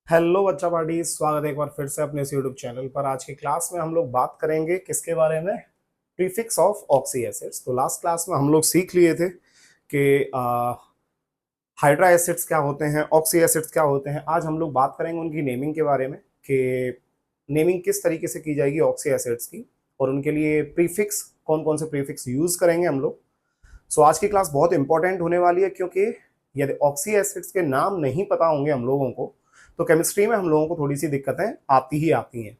Hello बच्चा party, स्वागत है एक बार फिर से अपने इस यूट्यूब चैनल पर। आज की क्लास में हम लोग बात करेंगे किसके बारे में? Prefix of oxy acids. तो लास्ट क्लास में हम लोग सीख लिए थे कि हाइड्रा एसिड्स क्या होते हैं, ऑक्सी एसिड्स क्या होते हैं। आज हम लोग बात करेंगे उनकी नेमिंग के बारे में कि नेमिंग किस तरीके से की जाएगी ऑक्सी एसिड्स की, और उनके लिए प्रीफिक्स कौन कौन से प्रीफिक्स यूज करेंगे हम लोग। सो आज की क्लास बहुत इंपॉर्टेंट होने वाली है, क्योंकि यदि ऑक्सी एसिड्स के नाम नहीं पता होंगे हम लोगों को तो केमिस्ट्री में हम लोगों को थोड़ी सी दिक्कतें आती ही आती हैं।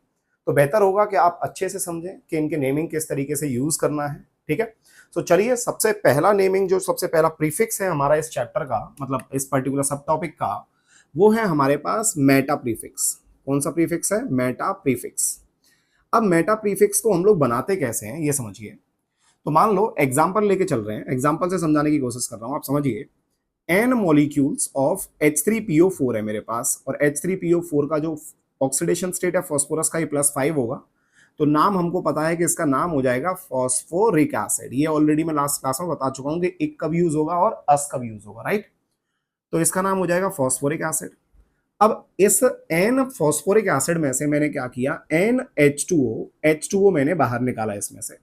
तो बेहतर होगा कि आप अच्छे से समझें कि इनके नेमिंग किस तरीके से यूज करना है। ठीक है, तो चलिए सबसे पहला नेमिंग, जो सबसे पहला प्रीफिक्स है हमारा इस चैप्टर का, मतलब इस पर्टिकुलर सब टॉपिक का, वो है हमारे पास मेटा प्रीफिक्स। कौन सा प्रीफिक्स है? Meta prefix. अब मेटा प्रीफिक्स को हम लोग बनाते कैसे हैं ये समझिए। तो मान लो एग्जाम्पल लेके चल रहे हैं, एग्जाम्पल से समझाने की कोशिश कर रहा हूं, आप समझिए। एन मॉलिक्यूल्स ऑफ H3PO4 है मेरे पास, और H3PO4 का जो ऑक्सीडेशन स्टेट है फॉस्फोरस का, ये +5 होगा। तो नाम हमको पता है कि इसका नाम हो जाएगा फॉस्फोरिक एसिड। ये ऑलरेडी मैं लास्ट क्लास में बता चुका हूं कि एक कब यूज होगा और अस कब यूज होगा, राइट। तो इसका नाम हो जाएगा फॉस्फोरिक एसिड। अब इस एन फॉस्फोरिक एसिड में से मैंने क्या किया, H2O मैंने बाहर निकाला इसमें से।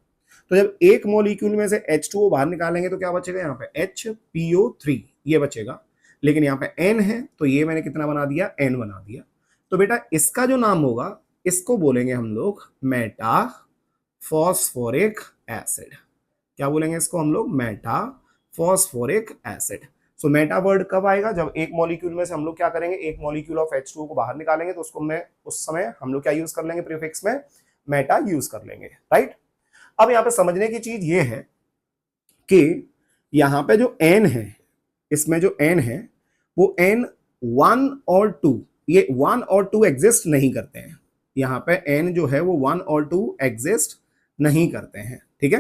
तो जब एक मॉलिक्यूल में से H2O बाहर निकालेंगे तो क्या बचेगा? यहाँ पे HPO3 ये बचेगा। लेकिन यहाँ पे N है तो ये मैंने कितना बना दिया? N बना दिया। तो बेटा इसका जो नाम होगा इसको बोलेंगे हम लोग मेटा फॉस्फोरिक एसिड। क्या बोलेंगे इसको हम लोग? Meta phosphoric acid. So meta word कब आएगा? जब एक मॉलिक्यूल में से हम लोग क्या करेंगे, एक मॉलिक्यूल ऑफ H2O को बाहर निकालेंगे तो उसको मैं उस समय हम लोग क्या यूज कर लेंगे? प्रीफिक्स में मेटा यूज कर लेंगे, राइट। अब यहां पे समझने की चीज ये है कि यहां पे जो एन है, इसमें जो एन है वो एन 1 और 2, ये 1 और 2 एग्जिस्ट नहीं करते हैं। यहां पे एन जो है वो 1 और 2 एग्जिस्ट नहीं करते हैं, ठीक है।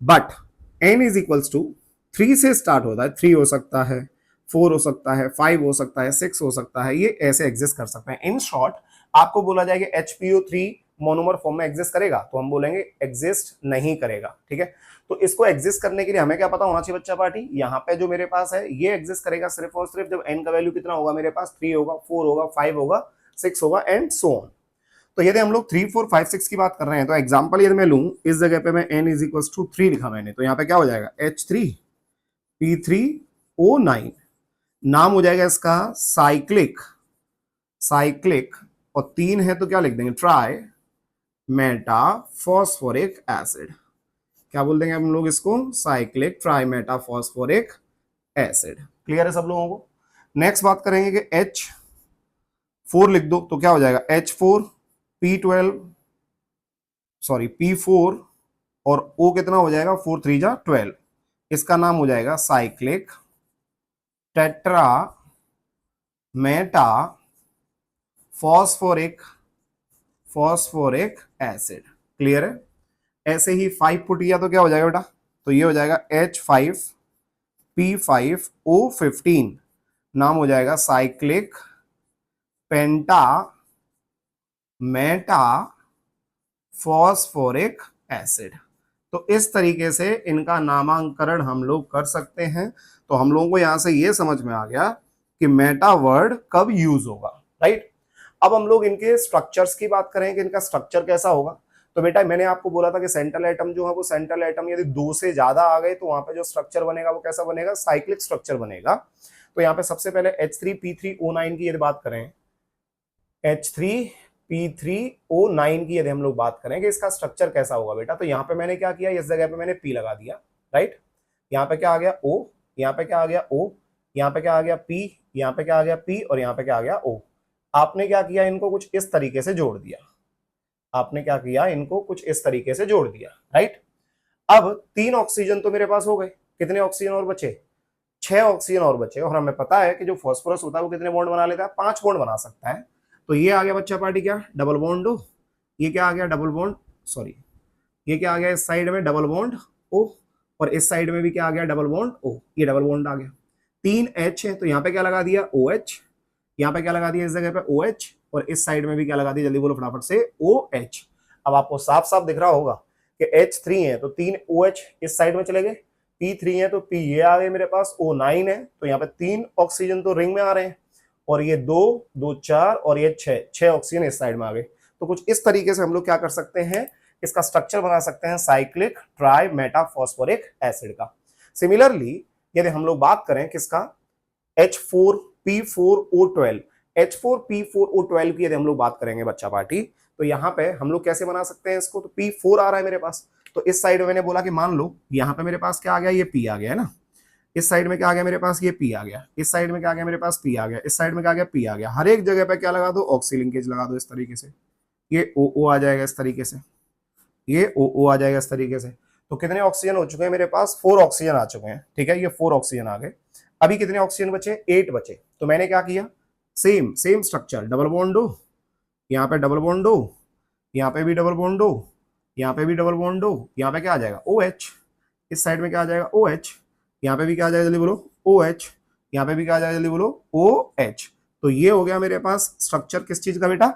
But n is equals to 3 से स्टार्ट होता है। 3 हो सकता है, 4 हो सकता है, 5 हो सकता है, 6 हो सकता है, ये ऐसे एग्जिस्ट कर सकते हैं। इन शॉर्ट आपको बोला जाएगा HPO3 मोनोमर फॉर्म में एग्जिस्ट करेगा, तो हम बोलेंगे एग्जिस्ट नहीं करेगा, ठीक है। तो इसको एग्जिस्ट करने के लिए हमें क्या पता होना चाहिए बच्चा पार्टी? यहाँ पे जो मेरे पास है ये एग्जिस्ट करेगा सिर्फ और सिर्फ जब एन का वैल्यू कितना होगा मेरे पास? 3 होगा, 4 होगा, 5 होगा, 6 होगा एंड सो ऑन। तो यदि हम लोग 3, 4, 5, 6 की बात कर रहे हैं तो एग्जाम्पल यदि मैं लूं, इस जगह पे मैं n इज इक्वल टू 3 लिखा मैंने, तो यहाँ पे क्या हो जाएगा? H3P3O9 नाम हो जाएगा इसका साइक्लिक। साइक्लिक और 3 है तो क्या लिख देंगे? Try Meta phosphoric acid. क्या बोल देंगे हम लोग इसको? Cyclic try Meta phosphoric acid. Clear है सब लोगों को? नेक्स्ट बात करेंगे कि H4 लिख दो तो क्या हो जाएगा? H4P12, सॉरी P4, और O कितना हो जाएगा? 4 3 जा 12। इसका नाम हो जाएगा cyclic tetra Meta phosphoric acid. Clear है? ऐसे ही 5 पुट किया तो क्या हो जाएगा बेटा? तो ये हो जाएगा H5P5O15, नाम हो जाएगा साइक्लिक पेंटा मेटा फॉस्फोरिक एसिड। तो इस तरीके से इनका नामांकरण हम लोग कर सकते हैं। तो हम लोगों को यहां से ये समझ में आ गया कि मेटा वर्ड कब यूज होगा, राइट। अब हम लोग इनके स्ट्रक्चर्स की बात करें कि इनका स्ट्रक्चर कैसा होगा। तो बेटा मैंने आपको बोला था कि सेंट्रल एटम जो है वो सेंट्रल एटम यदि 2 से ज्यादा आ गए तो वहां पे जो स्ट्रक्चर बनेगा वो कैसा बनेगा? साइक्लिक स्ट्रक्चर बनेगा। तो यहाँ पे सबसे पहले H3P3O9 की यदि बात करें, H3P3O9 की यदि हम लोग बात करें कि इसका स्ट्रक्चर कैसा होगा बेटा, तो यहाँ पे मैंने क्या किया, इस जगह पे मैंने P लगा दिया, राइट। यहाँ पे क्या आ गया? O, यहाँ पे क्या आ गया? O, यहाँ पे क्या आ गया? P, यहाँ पे क्या आ गया? P, और यहाँ पे क्या आ गया? O। आपने क्या किया? इनको कुछ इस तरीके से जोड़ दिया। आपने क्या किया? इनको कुछ इस तरीके से जोड़ दिया, राइट। अब 3 ऑक्सीजन तो मेरे पास हो गए। कितने ऑक्सीजन और बचे? 6 ऑक्सीजन और बचे। और हमें पता है कि जो फॉस्फोरस होता है वो कितने बॉन्ड बना लेता है? 5 बॉन्ड बना सकता है। तो ये आ गया बच्चा पार्टी क्या? Double bond O। ये क्या आ गया? डबल बॉन्ड, सॉरी, ये क्या आ गया? इस साइड में डबल बॉन्ड O, और इस साइड में भी क्या आ गया? Double bond O। ये डबल बॉन्ड आ गया। 3 H है तो यहाँ पे क्या लगा दिया? OH। यहाँ पे क्या लगा दिया? इस जगह पे OH, और इस साइड में भी क्या लगा दिया? जल्दी बोलो फटाफट से, OH। अब आपको साफ साफ दिख रहा होगा कि H3 है तो 3 OH इस साइड में चले गए, P3 है तो P ये आ गए मेरे पास, O9 है तो यहाँ पे 3 ऑक्सीजन तो रिंग में आ रहे हैं, और ये 2 2 4 और ये 6 ऑक्सीजन इस साइड में आ गए। तो कुछ इस तरीके से हम लोग क्या कर सकते हैं, इसका स्ट्रक्चर बना सकते हैं cyclic try Meta phosphoric acid का। सिमिलरली यदि हम लोग बात करें किसका, H4P4O12, H4P4O12 की यदि हम लोग बात करेंगे बच्चा पार्टी, तो यहाँ पे हम लोग कैसे बना सकते हैं इसको, तो P4 आ रहा है मेरे पास, तो इस साइड में मैंने बोला कि मान लो यहाँ पे मेरे पास क्या आ गया, ये P आ गया है ना, इस साइड में क्या आ गया मेरे पास, ये P आ गया, इस साइड में क्या आ गया मेरे पास, P आ गया, इस साइड में क्या आ गया, P आ गया। हर एक जगह पे क्या लगा दो, ऑक्सी लिंकेज लगा दो इस तरीके से, ये OO आ जाएगा इस तरीके से, ये OO आ जाएगा इस तरीके से। तो कितने ऑक्सीजन हो चुके हैं मेरे पास, 4 ऑक्सीजन आ चुके हैं, ठीक है, ये 4 ऑक्सीजन आ गए। अभी कितने ऑक्सीजन बचे, 8 बचे। तो मैंने क्या किया, same same structure, double bond दो, यहाँ पे डबल बॉन्ड दो, यहाँ पे भी डबल बॉन्ड दो, यहाँ पे भी डबल बॉन्ड दो, यहाँ पे क्या आ जाएगा OH, इस साइड में क्या आ जाएगा OH, यहाँ पे भी क्या आ जाएगा जल्दी बोलो OH, यहाँ पे भी क्या आ जाएगा जल्दी बोलो OH। तो ये हो गया मेरे पास स्ट्रक्चर किस चीज का बेटा,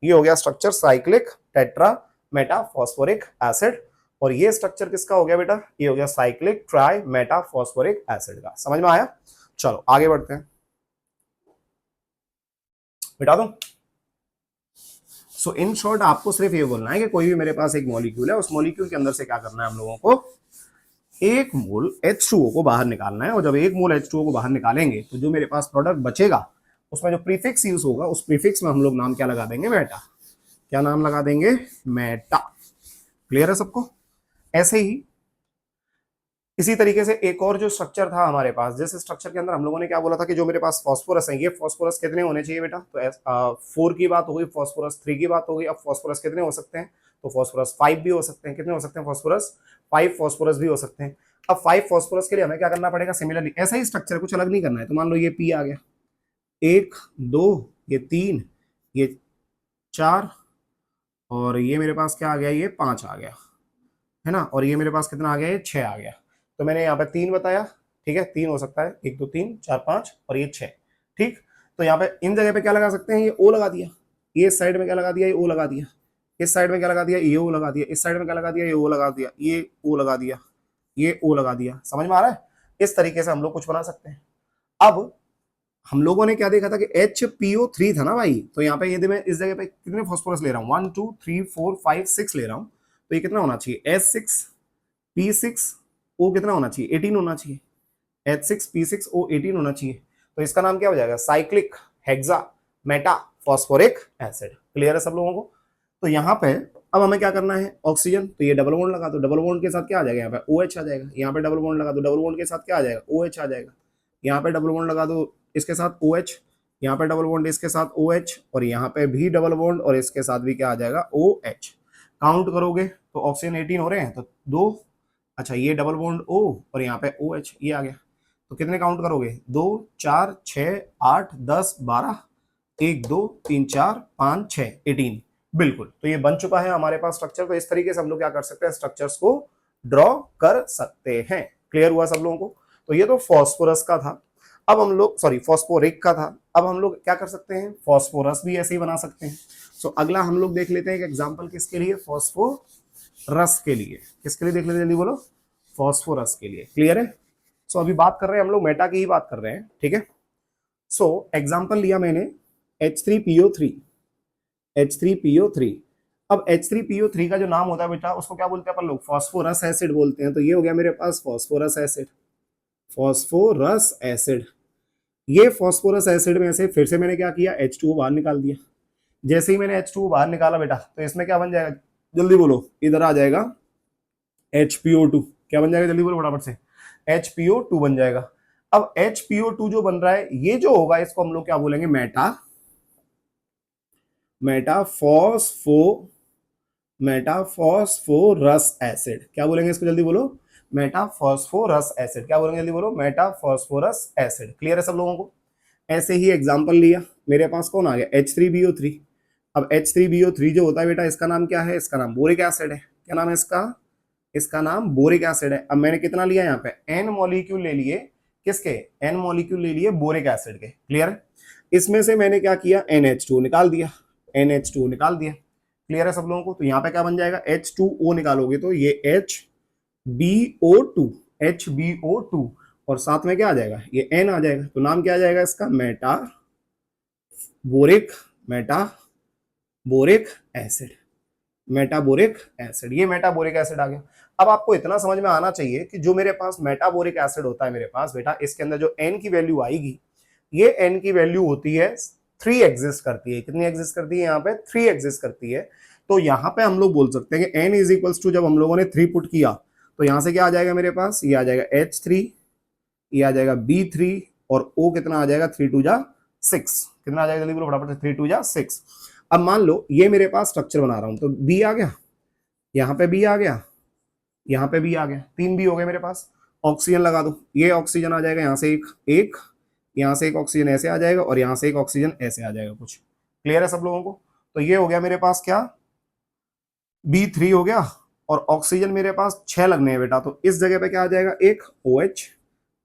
ये हो गया structure cyclic tetra Meta phosphoric acid, और ये स्ट्रक्चर किसका हो गया बेटा, ये हो गया cyclic try Meta phosphoric acid का। समझ में आया, चलो आगे बढ़ते हैं, मिटा दूं। सो इन शॉर्ट आपको सिर्फ ये बोलना है कि कोई भी मेरे पास एक मॉलिक्यूल है, उस मॉलिक्यूल के अंदर से क्या करना है हम लोगों को, एक मोल H2O को बाहर निकालना है, और जब एक मोल H2O को बाहर निकालेंगे तो जो मेरे पास प्रोडक्ट बचेगा उसमें जो प्रीफिक्स यूज होगा, उस प्रीफिक्स में हम लोग नाम क्या लगा देंगे, मेटा। क्या नाम लगा देंगे, मेटा। क्लियर है सबको। ऐसे ही इसी तरीके से एक और जो स्ट्रक्चर था हमारे पास, जिस स्ट्रक्चर के अंदर हम लोगों ने क्या बोला था कि जो मेरे पास फॉस्फोरस है, ये फॉस्फोरस कितने होने चाहिए बेटा, तो 4 की बात हो गई, फॉस्फोरस 3 की बात हो गई। अब फॉस्फोरस कितने हो सकते हैं, तो फॉस्फोरस 5 भी हो सकते हैं। कितने हो सकते हैं फॉस्फोरस, 5 फॉस्फोरस भी हो सकते हैं। अब 5 फॉस्फोरस के लिए हमें क्या करना पड़ेगा, सिमिलरली ऐसा ही स्ट्रक्चर, कुछ अलग नहीं करना है। तो मान लो ये P आ गया, 1 2 ये 3 ये 4 और ये मेरे पास क्या आ गया, ये 5 आ गया है ना, और ये मेरे पास कितना आ गया, ये 6 आ गया। तो मैंने यहाँ पे 3 बताया, ठीक है, 3 हो सकता है, 1 2 3 4 5 और ये 6, ठीक। तो यहाँ पे इन जगह पे क्या लगा सकते हैं, ये O लगा दिया, ये इस साइड में क्या लगा दिया, ये O लगा दिया, इस साइड में क्या लगा दिया, ये O लगा दिया, इस साइड में क्या लगा दिया, ये O लगा दिया, ये O लगा दिया, ये O लगा दिया। समझ में आ रहा है, इस तरीके से हम लोग कुछ बना सकते हैं। अब हम लोगों ने क्या देखा था कि HPO3 था ना भाई, तो यहाँ पे यदि मैं इस जगह पे कितने फॉस्फोरस ले रहा हूँ, 1 2 3 4 5 6 ले रहा हूँ, तो ये कितना होना चाहिए, H6P6O कितना होना चाहिए, 18 होना चाहिए, H6P6O 18 होना चाहिए। तो इसका नाम क्या हो जाएगा, cyclic hexa Meta phosphoric acid. Clear है सब लोगों को। तो यहाँ पे अब हमें क्या करना है, ऑक्सीजन, तो ये डबल बॉन्ड लगा दो, डबल बॉन्ड के साथ क्या आ जाएगा, यहाँ पे OH आ जाएगा, यहाँ पे डबल बॉन्ड लगा दो, डबल बॉन्ड के साथ क्या आ जाएगा, OH आ जाएगा, यहाँ पे डबल बॉन्ड लगा दो इसके साथ OH, यहाँ पे डबल बॉन्ड इसके साथ OH, और यहाँ पे भी डबल बॉन्ड और इसके साथ भी क्या आ जाएगा, OH। काउंट करोगे तो ऑक्सीजन 18 हो रहे हैं, तो 2, अच्छा ये डबल बॉन्ड O और यहाँ पे OH, ये आ गया। तो कितने काउंट करोगे, 2 4 6 8 10 12, 1 2 3 4 5 6 18, बिल्कुल। तो ये बन चुका है हमारे पास स्ट्रक्चर। तो इस तरीके से हम लोग क्या कर सकते हैं, स्ट्रक्चर्स को ड्रॉ कर सकते हैं। क्लियर हुआ सब लोगों को। तो ये तो फॉस्फोरस का था। अब हम लोग, सॉरी फॉस्फोरिक का था, अब हम लोग क्या कर सकते हैं, फॉस्फोरस भी ऐसे ही बना सकते हैं। सो अगला हम लोग देख लेते हैं एक एग्जांपल, किसके लिए, फॉस्फोरस के लिए। किसके लिए देख लेते हैं, जल्दी बोलो, फॉस्फोरस के लिए। क्लियर है। सो अभी बात कर रहे हैं हम लोग मेटा की ही बात कर रहे हैं, ठीक है। सो एग्जांपल लिया मैंने H3PO3, H3PO3। अब H3PO3 का जो नाम होता है बेटा, उसको क्या बोलते हैं अपन लोग, फॉस्फोरस एसिड बोलते हैं। तो ये हो गया मेरे पास फॉस्फोरस एसिड, फॉस्फोरस एसिड। ये फॉस्फोरस एसिड में से फिर से मैंने क्या किया, H2O बाहर निकाल दिया। जैसे ही मैंने H2O बाहर निकाला बेटा, तो इसमें क्या बन जाएगा, जल्दी बोलो, इधर आ जाएगा HPO2। क्या बन जाएगा, जल्दी बोलो फटाफट से, HPO2 बन जाएगा। अब HPO2 जो बन रहा है, ये जो होगा इसको हम लोग क्या बोलेंगे, मेटाफॉस्फोरस एसिड। क्या बोलेंगे इसको, जल्दी बोलो, मेटाफॉस्फोरस एसिड। क्या बोलेंगे, जल्दी बोलो, मेटाफॉस्फोरस एसिड। क्लियर है सब लोगों को। ऐसे ही एग्जांपल लिया, मेरे पास कौन आ गया, H3BO3। अब H3BO3 जो होता है बेटा, इसका नाम क्या है, इसका नाम बोरिक एसिड है। क्या नाम है इसका, इसका नाम बोरिक एसिड है। अब मैंने कितना लिया, यहाँ पे N मॉलिक्यूल ले लिए, किसके, N मॉलिक्यूल ले लिए बोरिक एसिड के। क्लियर है। इसमें से मैंने क्या किया, NH2 निकाल दिया, NH2 निकाल दिया। क्लियर है सब लोगों को। तो यहाँ पे क्या बन जाएगा, H2O निकालोगे तो ये HBO2, HBO2, और साथ में क्या आ जाएगा, ये N आ जाएगा। तो नाम क्या आ जाएगा इसका, बोरिक मेटाबोरिक एसिड, मेटाबोरिक एसिड, ये मेटाबोरिक एसिड आ गया। अब आपको इतना समझ में आना चाहिए कि जो मेरे पास मेटाबोरिक एसिड होता है मेरे पास बेटा, इसके अंदर जो एन की वैल्यू आएगी, ये एन की वैल्यू होती है 3 एग्जिस्ट करती है। कितनी एग्जिस्ट करती है? यहाँ पे 3 एग्जिस्ट करती है। तो यहाँ पे हम लोग बोल सकते हैं कि एन इज इक्वल्स टू, जब हम लोगों ने 3 पुट किया तो यहाँ से क्या आ जाएगा मेरे पास, ये आ जाएगा H3, ये आ जाएगा B3, और O कितना आ जाएगा 3 2 जा 6। कितना आ जाएगा जल्दी बोलो फटाफट से, 3 2 जा 6। अब मान लो ये मेरे पास स्ट्रक्चर बना रहा हूं, तो बी आ गया, यहाँ पे बी आ गया, यहाँ पे बी आ गया, 3 बी हो गए मेरे पास। ऑक्सीजन लगा दो, ये ऑक्सीजन आ जाएगा यहाँ से एक एक, यहाँ से एक ऑक्सीजन ऐसे आ जाएगा, और यहाँ से एक ऑक्सीजन ऐसे आ जाएगा। कुछ क्लियर है सब लोगों को? तो ये हो गया मेरे पास क्या, B3 हो गया, और ऑक्सीजन मेरे पास 6 लगने हैं बेटा, तो इस जगह पे क्या आ जाएगा, एक OH,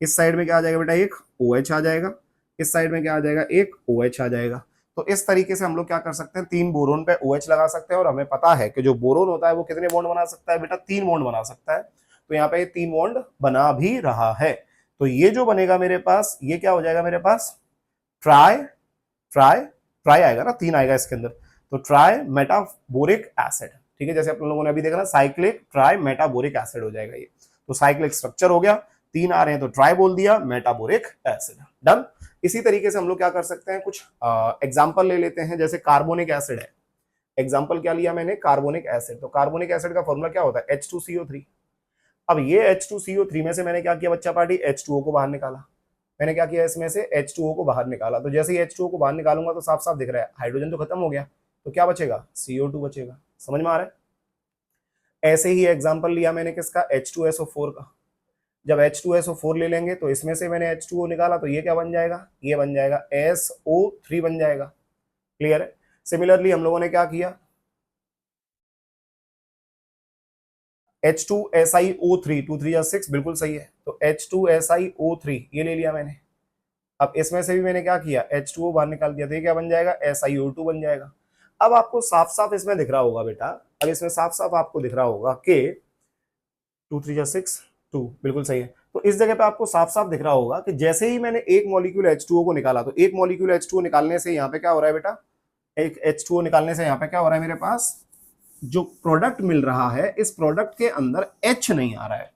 इस साइड में क्या आ जाएगा बेटा, एक OH आ जाएगा, इस साइड में क्या आ जाएगा, एक OH आ जाएगा। तो इस तरीके से हम लोग क्या कर सकते हैं, 3 बोरोन पे OH लगा सकते हैं, और हमें पता है कि जो बोरोन होता है वो कितने बॉन्ड बना सकता है बेटा, 3 बॉन्ड बना सकता है। तो यहाँ पे 3 बॉन्ड बना भी रहा है। तो ये जो बनेगा मेरे पास, ये क्या हो जाएगा मेरे पास, ट्राई ट्राई ट्राई आएगा ना, 3 आएगा इसके अंदर, तो ट्राई मेटाबोरिक एसिड। ठीक है, जैसे अपन लोगों ने अभी देखा ना, साइक्लिक ट्राई मेटाबोरिक एसिड हो जाएगा ये। तो साइक्लिक स्ट्रक्चर हो गया, 3 आ रहे हैं तो ट्राई बोल दिया, मेटाबोरिक एसिड, डन। इसी तरीके से हम लोग क्या कर सकते हैं, कुछ एग्जाम्पल ले लेते हैं। जैसे कार्बोनिक एसिड है, एग्जाम्पल क्या लिया मैंने, कार्बोनिक एसिड। तो कार्बोनिक एसिड का फॉर्मूला क्या होता है, H2CO3। अब ये H2CO3 में से मैंने क्या किया बच्चा पार्टी, H2O को बाहर निकाला। मैंने क्या किया, इसमें से H2O को बाहर निकाला। तो जैसे ही H2O को बाहर निकालूंगा तो साफ साफ दिख रहा है हाइड्रोजन तो खत्म हो गया, तो क्या बचेगा, CO2 बचेगा। समझ में आ रहा है? ऐसे ही एग्जाम्पल लिया मैंने किसका, H2SO4 का। जब H2SO4 ले लेंगे तो इसमें से मैंने H2O निकाला, तो ये क्या बन जाएगा, ये बन जाएगा SO3 बन जाएगा। क्लियर है? सिमिलरली हम लोगों ने क्या किया, H2SiO3, 2 3 6, बिल्कुल सही है। तो H2SiO3 ये ले लिया मैंने। अब इसमें से भी मैंने क्या किया, H2O बाहर निकाल दिया, तो ये क्या बन जाएगा, SiO2 बन जाएगा। अब आपको साफ साफ इसमें दिख रहा होगा बेटा, अब इसमें साफ साफ आपको दिख रहा होगा कि 2 3 6 2, बिल्कुल सही है। तो इस जगह पे आपको साफ साफ दिख रहा होगा कि जैसे ही मैंने एक मॉलिक्यूल H2O को निकाला, तो एक मॉलिक्यूल H2O निकालने से यहाँ पे क्या हो रहा है बेटा, एक H2O निकालने से यहाँ पे क्या हो रहा है, मेरे पास जो प्रोडक्ट मिल रहा है, इस प्रोडक्ट के अंदर H नहीं आ रहा है।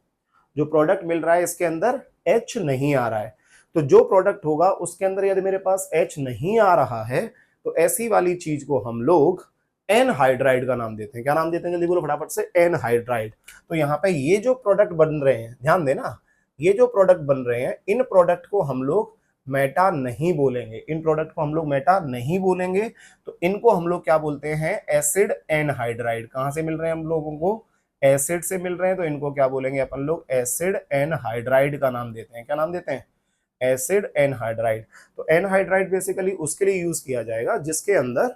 जो प्रोडक्ट मिल रहा है इसके अंदर H नहीं आ रहा है। तो जो प्रोडक्ट होगा उसके अंदर यदि मेरे पास H नहीं आ रहा है, तो ऐसी वाली चीज को हम लोग एनहाइड्राइड का नाम देते हैं। क्या नाम देते हैं जल्दी बोलो फटाफट से, एनहाइड्राइड। तो यहाँ पे ये जो प्रोडक्ट बन रहे हैं, ध्यान देना, ये जो प्रोडक्ट बन रहे हैं, इन प्रोडक्ट को हम लोग मेटा नहीं बोलेंगे, इन प्रोडक्ट को हम लोग मेटा नहीं बोलेंगे। तो इनको हम लोग क्या बोलते हैं, एसिड एनहाइड्राइड। कहां से मिल रहे हैं हम लोगों को, एसिड से मिल रहे हैं, तो इनको क्या बोलेंगे अपन लोग, एसिड एनहाइड्राइड का नाम देते हैं। क्या नाम देते हैं, एसिड एनहाइड्राइड। तो एनहाइड्राइड बेसिकली उसके लिए यूज किया जाएगा जिसके अंदर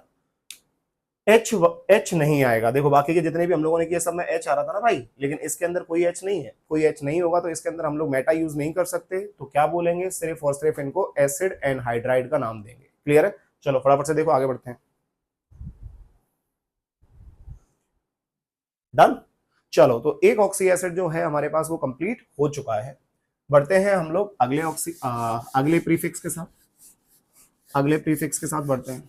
H नहीं आएगा। देखो बाकी के जितने भी हम लोगों ने किए सब में H आ रहा था ना भाई, लेकिन इसके अंदर कोई H नहीं है, कोई H नहीं होगा तो इसके अंदर हम लोग मेटा यूज नहीं कर सकते। तो क्या बोलेंगे, सिर्फ और सिर्फ इनको एसिड एनहाइड्राइड का नाम देंगे। क्लियर है? चलो फटाफट से देखो आगे बढ़ते हैं। डन। चलो तो एक ऑक्सी एसिड जो है हमारे पास वो कंप्लीट हो चुका है। बढ़ते हैं हम लोग अगले प्रीफिक्स के साथ, अगले प्रीफिक्स के साथ बढ़ते हैं।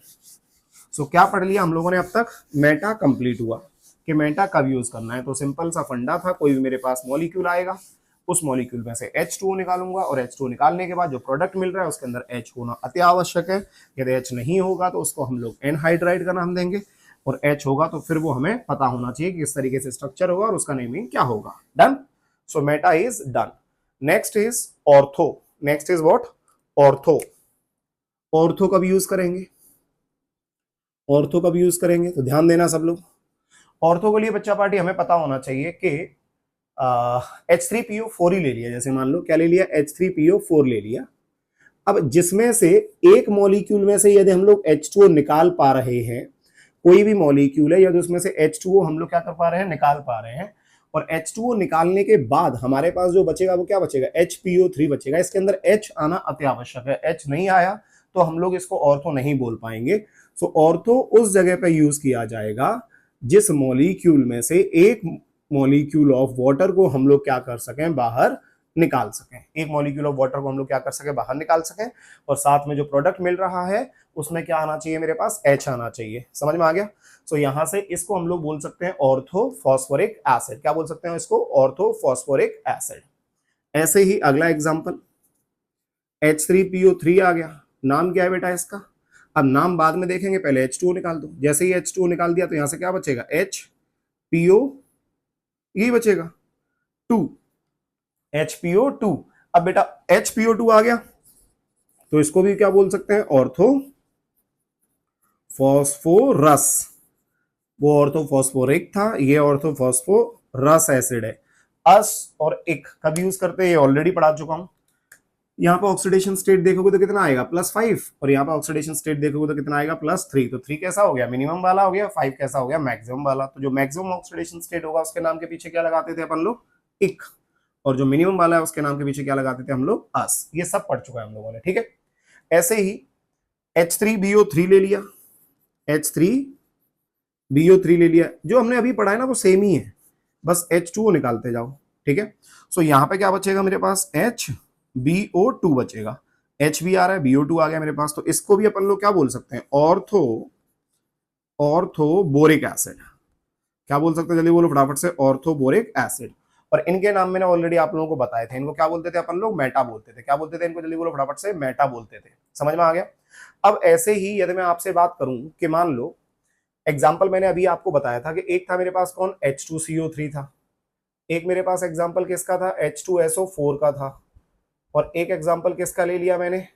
सो क्या पढ़ लिया हम लोगों ने अब तक, मेटा कंप्लीट हुआ कि मेटा कब यूज करना है। तो सिंपल सा फंडा था, कोई भी मेरे पास मॉलिक्यूल आएगा, उस मॉलिक्यूल में से H2O निकालूंगा, और H2O निकालने के बाद जो प्रोडक्ट मिल रहा है उसके अंदर H होना अति आवश्यक है। यदि H नहीं होगा तो उसको हम लोग एनहाइड्राइड का नाम देंगे, और H होगा तो फिर वो हमें पता होना चाहिए कि इस तरीके से स्ट्रक्चर होगा और उसका नेमिंग क्या होगा। Done. So Meta is done. Next is ortho. Next is what, ortho. Ortho कब यूज करेंगे, ऑर्थो कब यूज करेंगे, तो ध्यान देना सब लोग। ऑर्थो के लिए बच्चा पार्टी हमें पता होना चाहिए कि H3PO4 ही ले लिया। जैसे मान लो क्या ले लिया, H3PO4 ले लिया। अब जिसमें से एक मॉलिक्यूल में से यदि हम लोग H2O निकाल पा रहे हैं, कोई भी मॉलिक्यूल है यदि उसमें से H2O हम लोग क्या कर पा रहे हैं, निकाल पा रहे हैं, और H2O निकालने के बाद हमारे पास जो बचेगा वो क्या बचेगा, HPO3 बचेगा। इसके अंदर H आना अति आवश्यक है, H नहीं आया तो हम लोग इसको ऑर्थो नहीं बोल पाएंगे। सो ऑर्थो उस जगह पे यूज किया जाएगा जिस मॉलिक्यूल में से एक मॉलिक्यूल ऑफ वाटर को हम लोग क्या कर सकें, बाहर निकाल सकें, एक मॉलिक्यूल ऑफ वाटर को हम लोग क्या कर सके, बाहर निकाल सकें, और साथ में जो प्रोडक्ट मिल रहा है उसमें क्या आना चाहिए, मेरे पास H आना चाहिए। समझ में आ गया? सो यहां से इसको हम लोग बोल सकते हैं ऑर्थोफॉस्फोरिक एसिड। क्या बोल सकते हैं इसको? Orthophosphoric acid. ऐसे ही अगला एग्जांपल H3PO3 आ गया। नाम क्या है बेटा इसका? अब नाम बाद में देखेंगे, पहले H2O निकाल दो। जैसे ही H2O निकाल दिया तो यहां से क्या बचेगा? HPO, यही बचेगा 2, HPO2। अब बेटा HPO2 आ गया तो इसको भी क्या बोल सकते हैं? Ortho phosphorus. वो ऑर्थोफॉस्फोरिक था, ये ऑर्थोफॉस्फोरस एसिड है। अस और इक कब यूज करते हैं, ये ऑलरेडी पढ़ा चुका हूं। यहाँ पे ऑक्सीडेशन स्टेट देखोगे तो कितना आएगा? +5, और यहाँ पे ऑक्सीडेशन स्टेट देखोगे तो कितना आएगा? +3। तो 3 कैसा हो गया? मिनिमम वाला हो गया। 5 कैसा हो गया? मैक्सिमम वाला। तो जो मैक्सिमम ऑक्सीडेशन स्टेट होगा उसके नाम के पीछे क्या लगाते थे अपन लोग? इक। और जो मिनिमम वाला है उसके नाम के पीछे क्या लगाते थे हम लोग? अस। ये सब पढ़ चुका है हम लोगों ने, ठीक है। ऐसे ही H3BO3 ले लिया, H3BO3 ले लिया। जो हमने अभी पढ़ा है ना वो सेम ही है, बस H2O निकालते जाओ, ठीक है। सो यहाँ पे क्या बचेगा मेरे पास? HBO2 बचेगा। H भी आ रहा है, BO2 आ गया मेरे पास। तो इसको भी अपन लोग क्या बोल सकते हैं? Orthoboric acid. क्या बोल सकते हैं? जल्दी बोलो फटाफट से। Orthoboric acid. और इनके नाम मैंने ऑलरेडी आप लोगों को बताए थे। इनको क्या बोलते थे अपन लोग? मेटा बोलते थे। क्या बोलते थे इनको? जल्दी बोलो फटाफट से। मेटा बोलते थे। समझ में आ गया? अब ऐसे ही यदि मैं आपसे बात करूं कि मान लो एग्जाम्पल मैंने अभी आपको बताया था कि एक था मेरे पास कौन? H2CO3 था। एक मेरे पास एग्जाम्पल किसका था? H2SO4 का था। और एक एग्जाम्पल किसका ले लिया मैंने?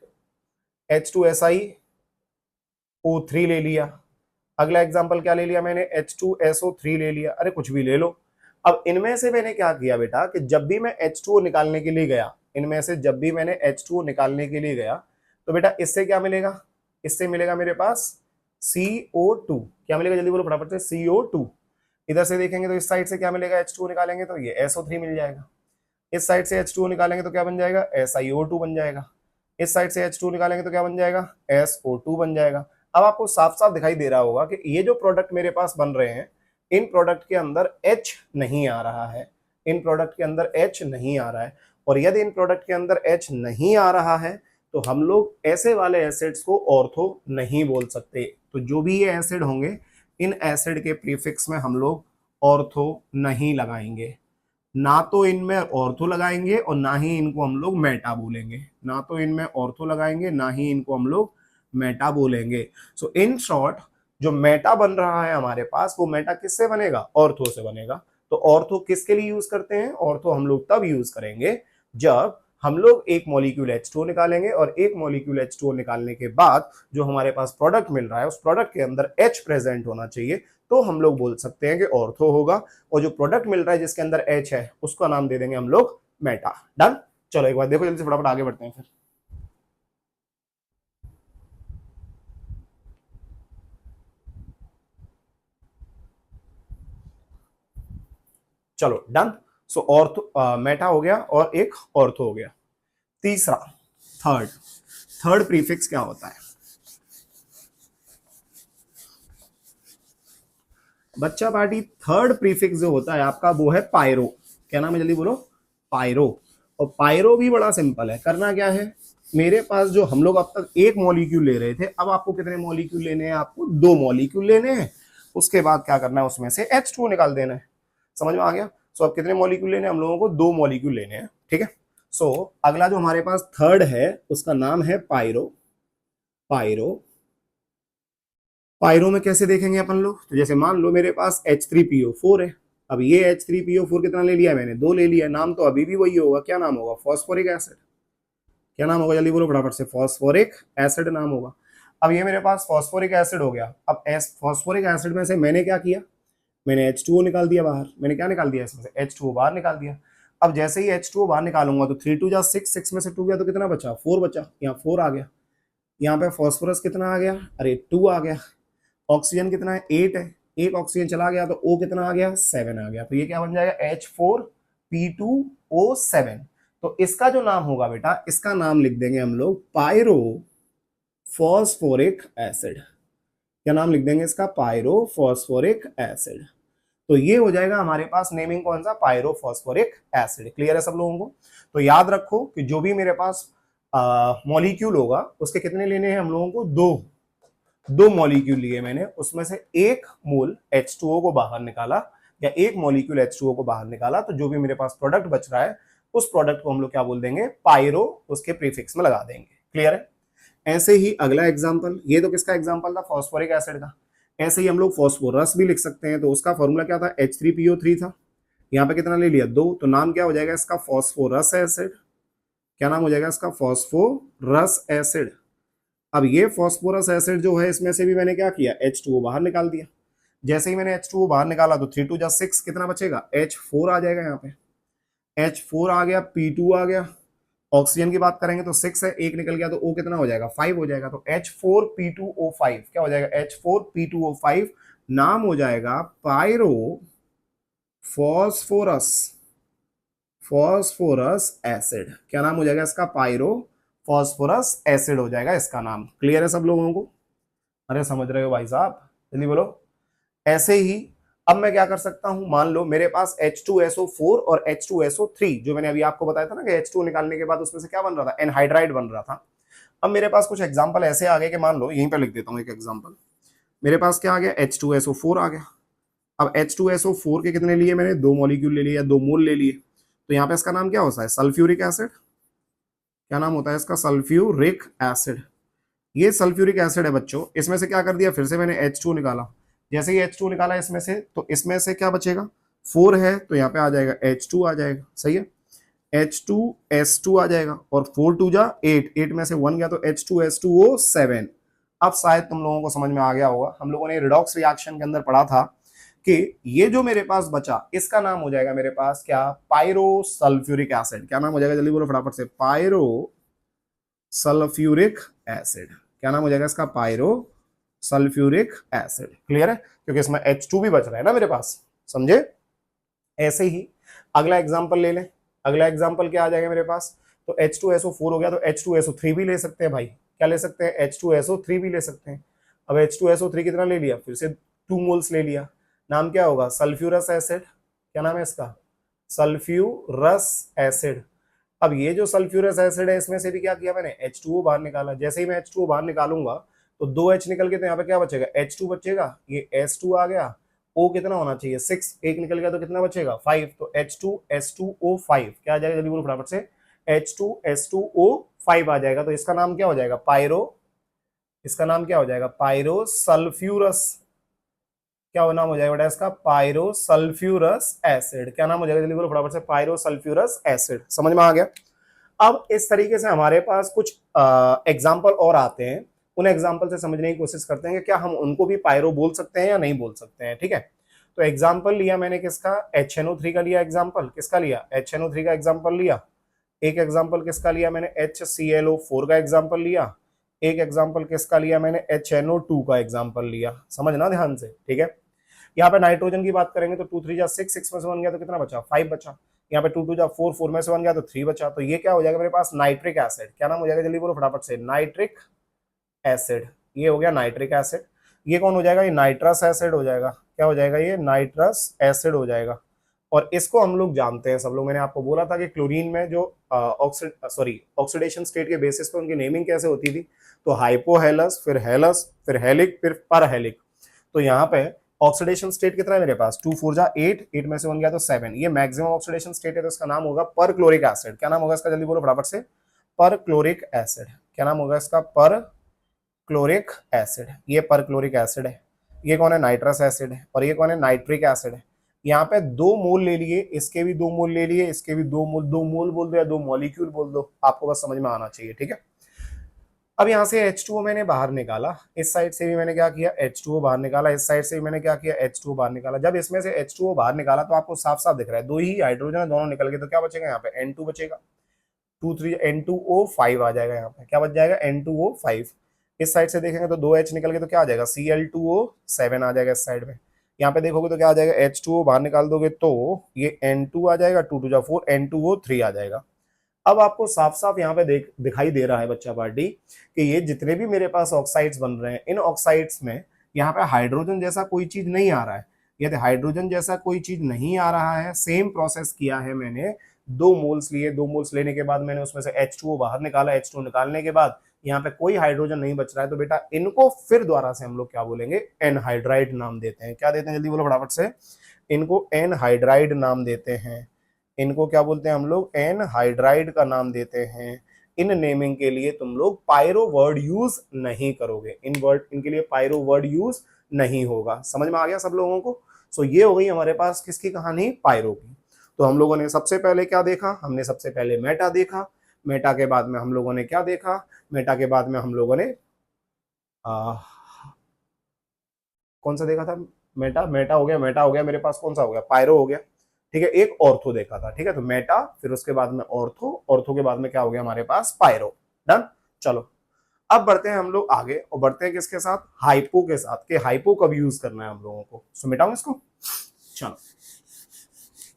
H2SiO3 ले लिया। अगला एग्जाम्पल क्या ले लिया मैंने? H2SO3 ले लिया। अरे कुछ भी ले लो। अब इनमें से मैंने क्या किया बेटा कि जब भी मैं H2O निकालने के लिए गया, इनमें से जब भी मैंने H2O निकालने के लिए गया तो बेटा इससे क्या मिलेगा? इससे मिलेगा मेरे पास CO2। क्या मिलेगा? जल्दी बोलो फटाफट से। CO2। इधर से देखेंगे तो इस साइड से क्या मिलेगा? H2O निकालेंगे तो ये SO3 मिल जाएगा। इस साइड से H2O निकालेंगे तो क्या बन जाएगा? SiO2 बन जाएगा। इस साइड से H2O निकालेंगे तो क्या बन जाएगा? SO2 बन जाएगा। अब आपको साफ साफ दिखाई दे रहा होगा कि ये जो प्रोडक्ट मेरे पास बन रहे हैं, इन प्रोडक्ट के अंदर H नहीं आ रहा है। इन प्रोडक्ट के अंदर H नहीं आ रहा है। और यदि इन प्रोडक्ट के अंदर H नहीं आ रहा है तो हम लोग ऐसे वाले एसिड्स को ऑर्थो नहीं बोल सकते। तो जो भी ये एसिड होंगे, इन एसिड के प्रीफिक्स में हम लोग ऑर्थो नहीं लगाएंगे। ना तो इनमें ऑर्थो लगाएंगे और ना ही इनको हम लोग मेटा बोलेंगे। ना तो इनमें ऑर्थो लगाएंगे, ना ही इनको हम लोग मेटा बोलेंगे। सो इन शॉर्ट जो मेटा बन रहा है हमारे पास, वो मेटा किससे बनेगा? ऑर्थो से बनेगा। तो ऑर्थो किसके लिए यूज करते हैं? ऑर्थो हम लोग तब यूज करेंगे जब हम लोग एक मॉलिक्यूल H2O निकालेंगे, और एक मॉलिक्यूल H2O निकालने के बाद जो हमारे पास प्रोडक्ट मिल रहा है उस प्रोडक्ट के अंदर H प्रेजेंट होना चाहिए, तो हम लोग बोल सकते हैं कि ऑर्थो होगा। और जो प्रोडक्ट मिल रहा है जिसके अंदर H है उसका नाम दे देंगे हम लोग मेटा। डन? चलो एक बार देखो जल्दी से, फटाफट आगे बढ़ते हैं फिर। चलो डन। सो ऑर्थो मेटा हो गया और एक ऑर्थो हो गया। तीसरा, थर्ड। थर्ड प्रीफिक्स क्या होता है बच्चा पार्टी? थर्ड प्रीफिक्स जो होता है आपका वो है पायरो। क्या नाम है? जल्दी बोलो। पायरो। और पायरो भी बड़ा सिंपल है। करना क्या है, मेरे पास जो हम लोग अब तक एक मॉलिक्यूल ले रहे थे, अब आपको कितने मॉलिक्यूल लेने हैं? आपको 2 मॉलिक्यूल लेने हैं। उसके बाद क्या करना है, उसमें से H2 निकाल देना है। समझ में आ गया? सो अब कितने मॉलिक्यूल लेने हैं हम लोगों को? 2 मॉलिक्यूल लेने हैं, ठीक है। सो अगला जो हमारे पास थर्ड है उसका नाम है पायरो। पायरो। पायरो में कैसे देखेंगे अपन लोग? तो जैसे मान लो मेरे पास H3PO4 है। अब ये H3PO4 कितना ले लिया मैंने? 2 ले लिया। नाम तो अभी भी वही होगा। क्या नाम होगा? Phosphoric acid. क्या नाम होगा? जल्दी बोलो फटाफट से। फॉस्फोरिक एसिड नाम होगा। अब ये मेरे पास फॉस्फोरिक एसिड हो गया। अब फॉस्फोरिक एसिड में से मैंने क्या किया? मैंने H2O निकाल दिया बाहर। मैंने क्या निकाल दिया इसमें से? H2O बाहर निकाल दिया। अब जैसे ही H2O बाहर निकालूंगा तो 3 2 जा 6, 6 में से 2 गया तो कितना बचा? 4 बचा। यहाँ 4 आ गया। यहाँ पे फॉस्फोरस कितना आ गया? अरे 2 आ गया। ऑक्सीजन कितना है? 8 है। एक ऑक्सीजन चला गया तो O कितना आ गया? 7 आ गया। तो ये क्या बन जाएगा? H4P2O7। तो इसका जो नाम होगा बेटा, इसका नाम लिख देंगे हम लोग पायरो फॉस्फोरिक एसिड। क्या नाम लिख देंगे इसका? Pyro phosphoric acid. तो ये हो जाएगा हमारे पास नेमिंग कौन सा, पायरोफॉस्फोरिक एसिड। क्लियर है सब लोगों को? तो याद रखो कि जो भी मेरे पास मॉलिक्यूल होगा उसके कितने लेने हैं हम लोगों को, दो मॉलिक्यूल लिए मैंने, उसमें से एक मोल H2O को बाहर निकाला या एक मॉलिक्यूल H2O को बाहर निकाला, तो जो भी मेरे पास प्रोडक्ट बच रहा है उस प्रोडक्ट को हम लोग क्या बोल देंगे, पायरो उसके प्रीफिक्स में लगा देंगे। क्लियर है? ऐसे ही अगला एग्जांपल, ये तो किसका एग्जांपल था, फॉस्फोरिक एसिड का। ऐसे ही हम लोग फॉस्फोरस भी लिख सकते हैं, तो उसका फॉर्मूला क्या था, H3PO3 था। यहाँ पे कितना ले लिया, 2, तो नाम क्या हो जाएगा इसका, फॉस्फोरस एसिड। क्या नाम हो जाएगा इसका, फॉस्फोरस एसिड। अब ये फॉस्फोरस एसिड जो है, इसमें से भी मैंने क्या किया, H2O बाहर निकाल दिया। जैसे ही मैंने H2O बाहर निकाला तो 3 2 जा 6, कितना बचेगा, H4 आ जाएगा। यहाँ पे H4 आ गया, P2 आ गया। ऑक्सीजन की बात करेंगे तो 6 है, एक निकल गया तो O कितना हो जाएगा, 5 हो जाएगा। तो H4P2O5 क्या हो जाएगा, H4P2O5 नाम हो जाएगा पायरो फॉस्फोरस फॉस्फोरस एसिड। क्या नाम हो जाएगा इसका, पायरो फॉस्फोरस एसिड हो जाएगा इसका नाम। क्लियर है सब लोगों को? अरे समझ रहे हो भाई साहब, जल्दी बोलो। ऐसे ही अब मैं क्या कर सकता हूं, मान लो मेरे पास H2SO4 और H2SO3, जो मैंने अभी आपको बताया था ना कि H2 निकालने के बाद उसमें से क्या बन रहा था, एनहाइड्राइड बन रहा था। अब मेरे पास कुछ एग्जांपल ऐसे आ गए कि मान लो, यहीं पे लिख देता हूं एक एग्जांपल। मेरे पास क्या आ गया, H2SO4 आ गया। अब H2SO4 के कितने लिए मैंने, 2 मॉलिक्यूल ले लिए या 2 मोल ले लिए। तो यहाँ पे इसका नाम क्या होता है, सल्फ्यूरिक एसिड। क्या नाम होता है इसका, सल्फ्यूरिक एसिड। ये सल्फ्यूरिक एसिड है बच्चों। इसमें से क्या कर दिया, फिर से मैंने H2 निकाला। जैसे ही H2 निकाला इसमें से, तो इसमें से क्या बचेगा, 4 है तो यहाँ पे आ जाएगा H2 आ जाएगा। सही है, H2S2 आ जाएगा, और 4 2 जा 8, 8 में से 1 गया तो H2S2O7। अब शायद तुम लोगों को समझ में आ गया होगा, हम लोगों ने रिडॉक्स रिएक्शन के अंदर पढ़ा था कि ये जो मेरे पास बचा इसका नाम हो जाएगा मेरे पास क्या, पायरो सल्फ्यूरिक एसिड। क्या नाम हो जाएगा, जल्दी बोलो फटाफट से, पायरो सल्फ्यूरिक एसिड। क्या नाम हो जाएगा इसका, पायरो सल्फ्यूरिक एसिड। क्लियर है? क्योंकि इसमें H2 भी बच रहा है ना मेरे पास, समझे? ऐसे ही अगला एग्जांपल ले लें। अगला एग्जांपल क्या आ जाएगा मेरे पास, तो H2SO4 हो गया तो H2SO3 भी ले सकते हैं भाई। क्या ले सकते हैं, H2SO3 भी ले सकते हैं। अब H2SO3 कितना ले लिया, फिर से 2 मोल्स ले लिया। नाम क्या होगा, सल्फ्यूरस एसिड। क्या नाम है इसका, सल्फ्यूरस एसिड। अब ये जो सल्फ्यूरस एसिड है, इसमें से भी क्या किया मैंने, H2O बाहर निकाला। जैसे ही मैं H2O बाहर निकालूंगा तो 2H निकल के, तो यहाँ पे क्या बचेगा, H2 बचेगा, ये S2 आ गया। O कितना होना चाहिए, 6, एक निकल गया तो कितना बचेगा, 5। तो H2S2O5 क्या आ जाएगा, जल्दी बोलो फटाफट से, H2S2O5 आ जाएगा। तो इसका नाम क्या हो जाएगा, पायरो, इसका नाम क्या हो जाएगा, पायरो सल्फ्यूरस। क्या नाम हो जाएगा बेटा इसका, पायरो सल्फ्यूरस एसिड। क्या नाम हो जाएगा, जल्दी बोलो फटाफट से, पायरो सल्फ्यूरस एसिड। समझ में आ गया? अब इस तरीके से हमारे पास कुछ एग्जाम्पल और आते हैं, उन एग्जाम्पल से समझने की कोशिश करते हैं कि क्या हम उनको भी पायरो बोल सकते हैं या नहीं बोल सकते हैं। ठीक है, तो एग्जाम्पल लिया मैंने किसका, HNO3 का लिया एग्जाम्पल। किसका लिया, HNO3 का एग्जाम्पल लिया। एक एग्जाम्पल किसका लिया मैंने, HClO4 का एग्जाम्पल लिया। एक एग्जाम्पल किसका लिया मैंने, HNO2 का एग्जाम्पल लिया। समझना ध्यान से, ठीक है। यहाँ पे नाइट्रोजन की बात करेंगे तो 2 3 जा 6, 6 में से 1 गया तो कितना बचा, 5 बचा। यहाँ पे 2 2 जा 4, 4 में से 1 गया तो 3 बचा। तो ये क्या हो जाएगा मेरे पास, नाइट्रिक एसिड। क्या नाम हो जाएगा, जल्दी बोलो फटाफट से, नाइट्रिक एसिड। ये हो गया नाइट्रिक एसिड। ये कौन हो जाएगा, ये नाइट्रस एसिड हो जाएगा। क्या हो जाएगा, ये नाइट्रस एसिड हो जाएगा। और इसको हम लोग जानते हैं सब लोग, मैंने आपको बोला था कि क्लोरीन में जो ऑक्सीडेशन स्टेट के बेसिस पे उनकी नेमिंग कैसे होती थी, तो हाइपोहेलस, फिर हेलस, फिर हेलिक, फिर परहेलिक। तो यहाँ पे ऑक्सीडेशन स्टेट कितना है मेरे पास, 2 4 जा 8, 8 में से 1 गया तो 7। ये मैक्सिमम ऑक्सीडेशन स्टेट है, तो इसका नाम होगा पर क्लोरिक एसिड। क्या नाम होगा इसका, जल्दी बोलो फटाफट से, पर क्लोरिक एसिड। क्या नाम होगा इसका, पर क्लोरिक एसिड। ये पर क्लोरिक एसिड है। ये कौन है, नाइट्रस एसिड है। और ये कौन है, नाइट्रिक एसिड है। यहाँ पे 2 मोल ले लिए, इसके भी 2 मोल ले लिए, इसके भी 2 मोल, 2 मोल बोल दो या 2 मॉलिक्यूल बोल दो, आपको बस समझ में आना चाहिए। ठीक है, अब यहाँ से H2O मैंने बाहर निकाला, इस साइड से भी मैंने क्या किया, H2O बाहर निकाला, इस साइड से भी मैंने क्या किया, H2O बाहर निकाला। जब इसमें से H2O बाहर निकाला तो आपको साफ साफ दिख रहा है 2 ही हाइड्रोजन है, दोनों निकल गए। तो क्या बचेगा यहाँ पे, N2 बचेगा। 2 3 N2O5 आ जाएगा। यहाँ पे क्या बच जाएगा, N2O5। इस साइड से देखेंगे तो 2H निकल गए तो क्या आ जाएगा, Cl2O7 आ जाएगा इस साइड में। यहाँ पे देखोगे तो क्या आ जाएगा, H2O बाहर निकाल दोगे तो ये N2 आ जाएगा, 2 2 जा 4, N2O3 आ जाएगा। अब आपको साफ साफ यहाँ पे दिखाई दे रहा है बच्चा पार्टी कि ये जितने भी मेरे पास ऑक्साइड्स बन रहे हैं, इन ऑक्साइड्स में यहाँ पे हाइड्रोजन जैसा कोई चीज नहीं आ रहा है। यदि हाइड्रोजन जैसा कोई चीज नहीं आ रहा है, सेम प्रोसेस किया है मैंने, 2 मोल्स लिए, 2 मोल्स लेने के बाद मैंने उसमें से H2O बाहर निकाला, H2O निकालने के बाद यहाँ पे कोई हाइड्रोजन नहीं बच रहा है, तो बेटा इनको फिर दोबारा से हम लोग क्या बोलेंगे, एनहाइड्राइड नाम देते हैं। क्या देते हैं, जल्दी बोलो फटाफट से। इनको एनहाइड्राइड नाम देते हैं। इनको क्या बोलते हैं हम लोग, एनहाइड्राइड का नाम देते हैं। इन नेमिंग के लिए तुम लोग पायरो वर्ड यूज नहीं करोगे, इनके लिए पायरो वर्ड यूज नहीं होगा। समझ में आ गया सब लोगों को। सो ये हो गई हमारे पास किसकी कहानी, पायरो की। तो हम लोगों ने सबसे पहले क्या देखा, हमने सबसे पहले मेटा देखा। मेटा के बाद में हम लोगों ने क्या देखा, मेटा के बाद में हम लोगों ने आ, कौन सा देखा था, मेटा, मेटा हो गया, मेटा हो गया, मेरे पास कौन सा हो गया, पायरो हो गया। ठीक है, एक ऑर्थो देखा था। ठीक है, तो मेटा, फिर उसके बाद में ऑर्थो, ऑर्थो के बाद में क्या हो गया हमारे पास, पायरो। डन। चलो अब बढ़ते हैं हम लोग आगे, और बढ़ते हैं किसके साथ, हाइपो के साथ, कि हाइपो कब यूज करना है हम लोगों को। सो मिटाऊं इसको। चलो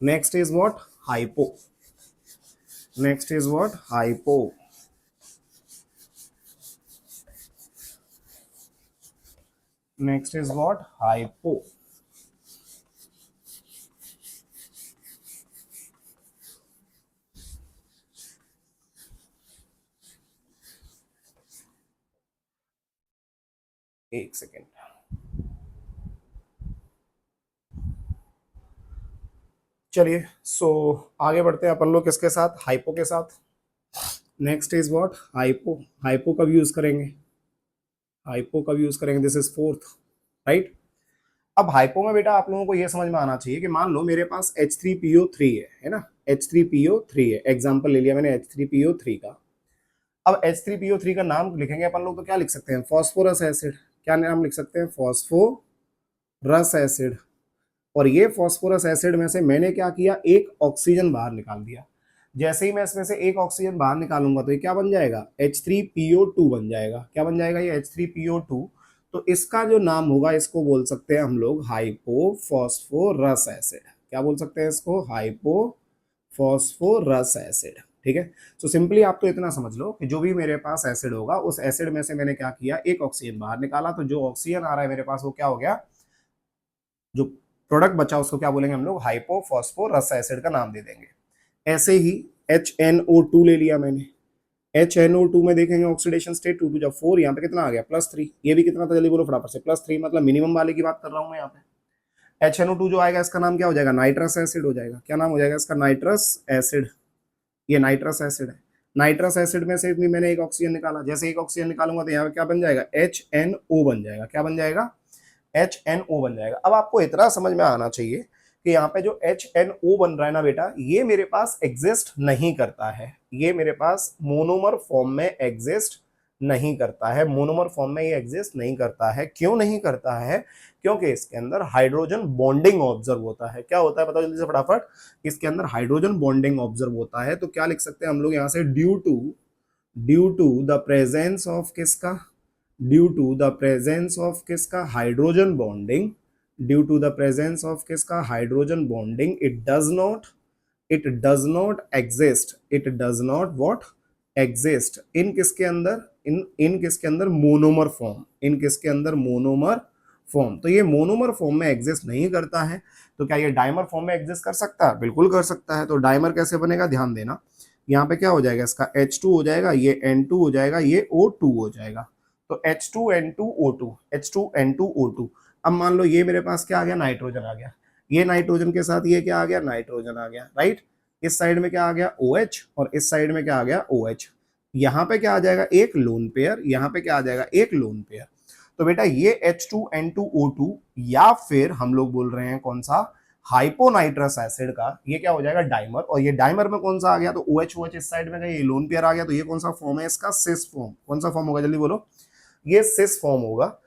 next is what, hypo. Next is what, hypo. Next is what, hypo. एक सेकेंड। चलिए सो आगे बढ़ते हैं अपन लोग किसके साथ, हाइपो के साथ। Next is what, hypo. Hypo कब यूज करेंगे, हाइपो कब यूज करेंगे, दिस इज फोर्थ, राइट। अब हाइपो में बेटा आप लोगों को ये समझ में आना चाहिए कि मान लो मेरे पास H3PO3 है ना, H3PO3 है, एग्जाम्पल ले लिया मैंने H3PO3 का। अब H3PO3 का नाम लिखेंगे अपन लोग तो क्या लिख सकते हैं, फॉस्फोरस एसिड। क्या नाम लिख सकते हैं, फॉस्फोरस एसिड। और ये फॉस्फोरस एसिड में से मैंने क्या किया, एक ऑक्सीजन बाहर निकाल दिया। जैसे ही मैं इसमें से एक ऑक्सीजन बाहर निकालूंगा तो ये क्या बन जाएगा, H3PO2 बन जाएगा। क्या बन जाएगा ये, H3PO2। तो इसका जो नाम होगा, इसको बोल सकते हैं हम लोग हाइपोफॉस्फोरस एसिड। क्या बोल सकते हैं इसको, हाइपोफॉस्फोरस एसिड। ठीक है। तो सिंपली आप तो इतना समझ लो कि जो भी मेरे पास एसिड होगा, उस एसिड में से मैंने क्या किया, एक ऑक्सीजन बाहर निकाला, तो जो ऑक्सीजन आ रहा है मेरे पास वो क्या हो गया, जो प्रोडक्ट बचा उसको क्या बोलेंगे हम लोग, हाइपोफॉस्फोरस एसिड का नाम दे देंगे। ऐसे ही HNO2 ले लिया मैंने। HNO2 में देखेंगे ऑक्सीडेशन स्टेट 2 टू जब 4, यहाँ पे कितना आ गया, +3। ये भी कितना था, जल्दी बोलो फटाफट से, +3, मतलब मिनिमम वाले की बात कर रहा हूँ मैं यहाँ पे। HNO2 जो आएगा इसका नाम क्या हो जाएगा, नाइट्रस एसिड हो जाएगा। क्या नाम हो जाएगा इसका, नाइट्रस एसिड। ये नाइट्रस एसिड है। नाइट्रस एसिड में से भी मैंने एक ऑक्सीजन निकाला, जैसे एक ऑक्सीजन निकालूंगा तो यहाँ पे क्या बन जाएगा, HNO बन जाएगा। क्या बन जाएगा, HNO बन जाएगा। अब आपको इतना समझ में आना चाहिए कि यहाँ पे जो HNO बन रहा है ना बेटा, ये मेरे पास एग्जिस्ट नहीं करता है, ये मेरे पास मोनोमर फॉर्म में एग्जिस्ट नहीं करता है। मोनोमर फॉर्म में ये एग्जिस्ट नहीं करता है। क्यों नहीं करता है, क्योंकि इसके अंदर हाइड्रोजन बॉन्डिंग ऑब्जर्व होता है। क्या होता है बताओ जल्दी से फटाफट, इसके अंदर हाइड्रोजन बॉन्डिंग ऑब्जर्व होता है। तो क्या लिख सकते हैं हम लोग यहाँ से, due to the presence of किसका, due to the presence of किसका, hydrogen bonding. Due to the presence of किसका, hydrogen bonding, it does not exist, it does not what exist in किसके अंदर, इन किसके अंदर, मोनोमर फॉर्म, इन किसके अंदर, monomer form. तो ये मोनोमर फॉर्म में एग्जिस्ट नहीं करता है। तो क्या ये डाइमर फॉर्म में एग्जिस्ट कर सकता है, बिल्कुल कर सकता है। तो डाइमर कैसे बनेगा, ध्यान देना। यहाँ पे क्या हो जाएगा, इसका H2 हो जाएगा, ये N2 हो जाएगा, ये O2 हो जाएगा। तो H2N2O2, H2N2O2। अब मान लो ये मेरे पास क्या आ गया, नाइट्रोजन आ गया। ये नाइट्रोजन के साथ ये क्या आ गया, नाइट्रोजन आ गया, राइट। इस साइड में क्या आ गया, OH, और इस साइड में क्या आ गया, OH। यहाँ पे क्या आ जाएगा, एक लोन पेयर, यहाँ पे क्या आ जाएगा, एक लोन पेयर। तो बेटा ये H2N2O2, या फिर हम लोग बोल रहे हैं कौन सा, हाइपोनाइट्रस एसिड का, ये क्या हो जाएगा, डाइमर। और ये डाइमर में कौन सा आ गया, तो OH इस साइड में गया, ये लोन पेयर आ गया। तो ये कौन सा फॉर्म है इसका, सिस फॉर्म। कौन सा फॉर्म होगा, जल्दी बोलो, ये सिस फॉर्म होगा।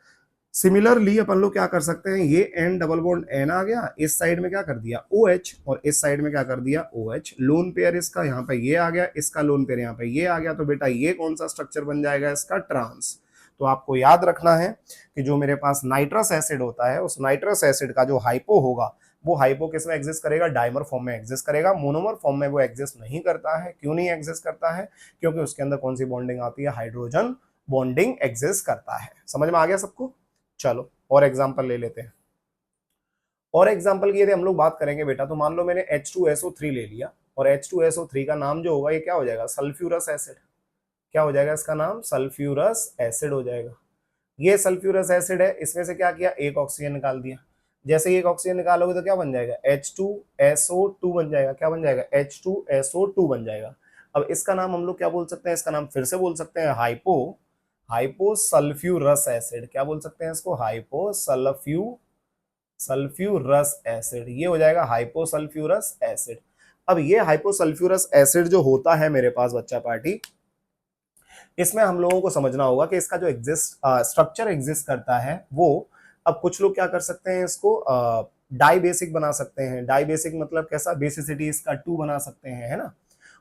सिमिलरली अपन लोग क्या कर सकते हैं, ये N डबल बॉन्ड N आ गया, इस साइड में क्या कर दिया, OH, और इस साइड में क्या कर दिया, OH। लोन पेयर इसका यहाँ पे ये आ गया, इसका लोन पेयर यहाँ पे ये आ गया। तो बेटा ये कौन सा स्ट्रक्चर बन जाएगा इसका, ट्रांस। तो आपको याद रखना है कि जो मेरे पास नाइट्रस एसिड होता है, उस नाइट्रस एसिड का जो हाइपो होगा, वो हाइपो किस में एग्जिस्ट करेगा, डाइमर फॉर्म में एग्जिस्ट करेगा। मोनोमर फॉर्म में वो एग्जिस्ट नहीं करता है। क्यों नहीं एग्जिस्ट करता है, क्योंकि उसके अंदर कौन सी बॉन्डिंग आती है, हाइड्रोजन बॉन्डिंग एग्जिस्ट करता है। समझ में आ गया सबको। चलो और एग्जांपल ले लेते हैं। और एग्जाम्पल की यदि हम लोग बात करेंगे बेटा, तो मान लो मैंने H2SO3 ले लिया, और H2SO3 का नाम जो होगा ये क्या हो जाएगा, सल्फ्यूरस एसिड। क्या हो जाएगा इसका नाम, सल्फ्यूरस एसिड हो जाएगा। ये सल्फ्यूरस एसिड है, इसमें से क्या किया, एक ऑक्सीजन निकाल दिया। जैसे ही एक ऑक्सीजन निकालोगे तो क्या बन जाएगा, H2SO2 बन जाएगा। क्या बन जाएगा, H2SO2 बन जाएगा। अब इसका नाम हम लोग क्या बोल सकते हैं, इसका नाम फिर से बोल सकते हैं हाइपोसल्फ्यूरस एसिड। क्या बोल सकते हैं इसको, सल्फ्यूरस एसिड। ये हो जाएगा हाइपोसल्फ्यूरस एसिड। अब ये हाइपोसल्फ्यूरस एसिड जो होता है मेरे पास बच्चा पार्टी, इसमें हम लोगों को समझना होगा कि इसका जो स्ट्रक्चर एग्जिस्ट करता है वो, अब कुछ लोग क्या कर सकते हैं, इसको डाई बेसिक बना सकते हैं। डाई बेसिक मतलब कैसा, बेसिसिटी इसका 2 बना सकते हैं, है ना।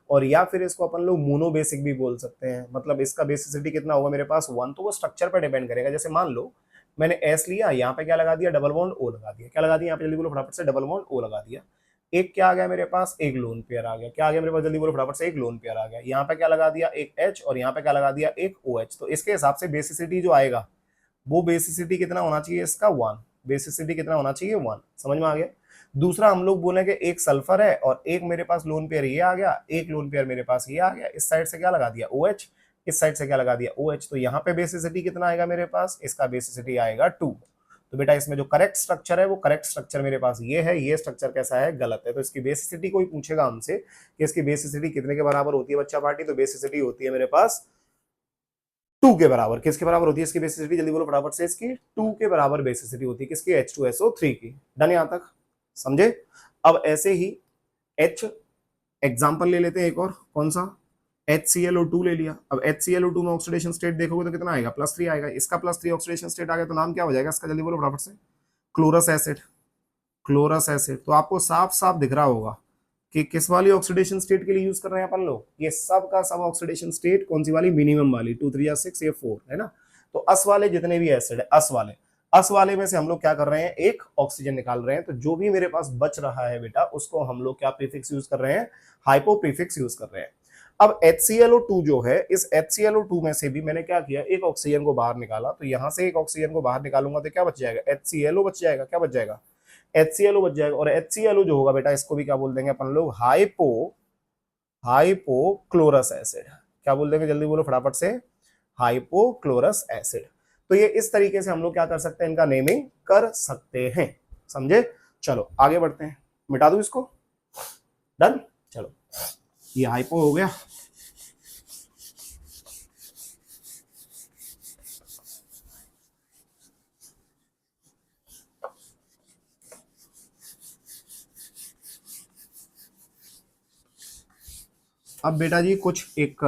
और या फिर इसको अपन लोग मोनो बेसिक भी बोल सकते हैं, मतलब इसका बेसिसिटी कितना होगा मेरे पास 1। तो वो स्ट्रक्चर पर डिपेंड करेगा। जैसे मान लो मैंने एस लिया, यहाँ पे क्या लगा दिया, डबल बॉन्ड ओ लगा दिया। क्या लगा दिया यहाँ पे, जल्दी बोलो फटाफट से, डबल बॉन्ड ओ लगा दिया। एक क्या आ गया मेरे पास, एक लोन पेयर आ गया। क्या आ गया मेरे पास, जल्दी बोलो फटाफट से, एक लोन पेयर आ गया। यहाँ पे क्या लगा दिया, एक H, और यहाँ पे क्या लगा दिया, एक OH। तो इसके हिसाब से बेसिसिटी जो आएगा वो बेसिसिटी कितना होना चाहिए इसका, 1। बेसिसिटी कितना होना चाहिए, 1। समझ में आ गया। दूसरा हम लोग बोलेंगे एक सल्फर है और एक मेरे पास लोन पेयर ये आ गया, एक लोन पेयर मेरे पास ये आ गया। इस साइड से क्या लगा दिया, OH, इस साइड से क्या लगा दिया, OH। तो यहाँ पे बेसिसिटी कितना आएगा मेरे पास, इसका बेसिसिटी आएगा 2। तो बेटा इसमें जो करेक्ट स्ट्रक्चर है वो करेक्ट स्ट्रक्चर मेरे पास ये है। ये स्ट्रक्चर कैसा है, गलत है। तो इसकी बेसिसिटी कोई पूछेगा हमसे कि इसकी बेसिसिटी कितने के बराबर होती है बच्चा पार्टी, तो बेसिसिटी होती है मेरे पास 2 के बराबर। किसके बराबर होती है इसकी बेसिसिटी, जल्दी बोलो फटाफट से, इसकी 2 के बराबर बेसिसिटी होती है किसकी, H2SO3 की। डन यहां तक, समझे। अब ऐसे ही H एग्जांपल ले लेते हैं एक और, कौन सा, HClO2 ले लिया। अब HClO2 में ऑक्सीडेशन स्टेट देखोगे तो कितना आएगा, +3 आएगा। इसका +3 ऑक्सीडेशन स्टेट आ गया तो नाम क्या हो जाएगा इसका, जल्दी बोलो फटाफट से, क्लोरस एसिड। Chlorous acid. तो आपको साफ साफ दिख रहा होगा कि किस वाली ऑक्सीडेशन स्टेट के लिए यूज कर रहे हैं अपन लोग, ये सब का सब ऑक्सीडेशन स्टेट कौन सी वाली, मिनिमम वाली, 2 3 या 6 या 4, है ना। तो अस वाले जितने भी एसिड है, अस वाले में से हम लोग क्या कर रहे हैं, एक ऑक्सीजन निकाल रहे हैं। तो जो भी मेरे पास बच रहा है बेटा, उसको हम लोग क्या प्रीफिक्स यूज कर रहे हैं, हाइपो प्रीफिक्स यूज कर रहे हैं। अब HClO2 जो है, इस HClO2 में से भी मैंने क्या किया, एक ऑक्सीजन को बाहर निकाला। तो यहां से एक ऑक्सीजन को बाहर निकालूंगा तो क्या बच जाएगा, HClO बच जाएगा। क्या बच जाएगा, HClO बच जाएगा। और HClO जो होगा बेटा, इसको भी क्या बोल देंगे अपन लोग, हाइपोक्लोरस एसिड। क्या बोल देंगे, जल्दी बोलो फटाफट से, हाइपोक्लोरस एसिड। तो ये इस तरीके से हम लोग क्या कर सकते हैं, इनका नेमिंग कर सकते हैं, समझे। चलो आगे बढ़ते हैं, मिटा दूं इसको, डन। चलो ये हाइपो हो गया। अब बेटा जी कुछ एक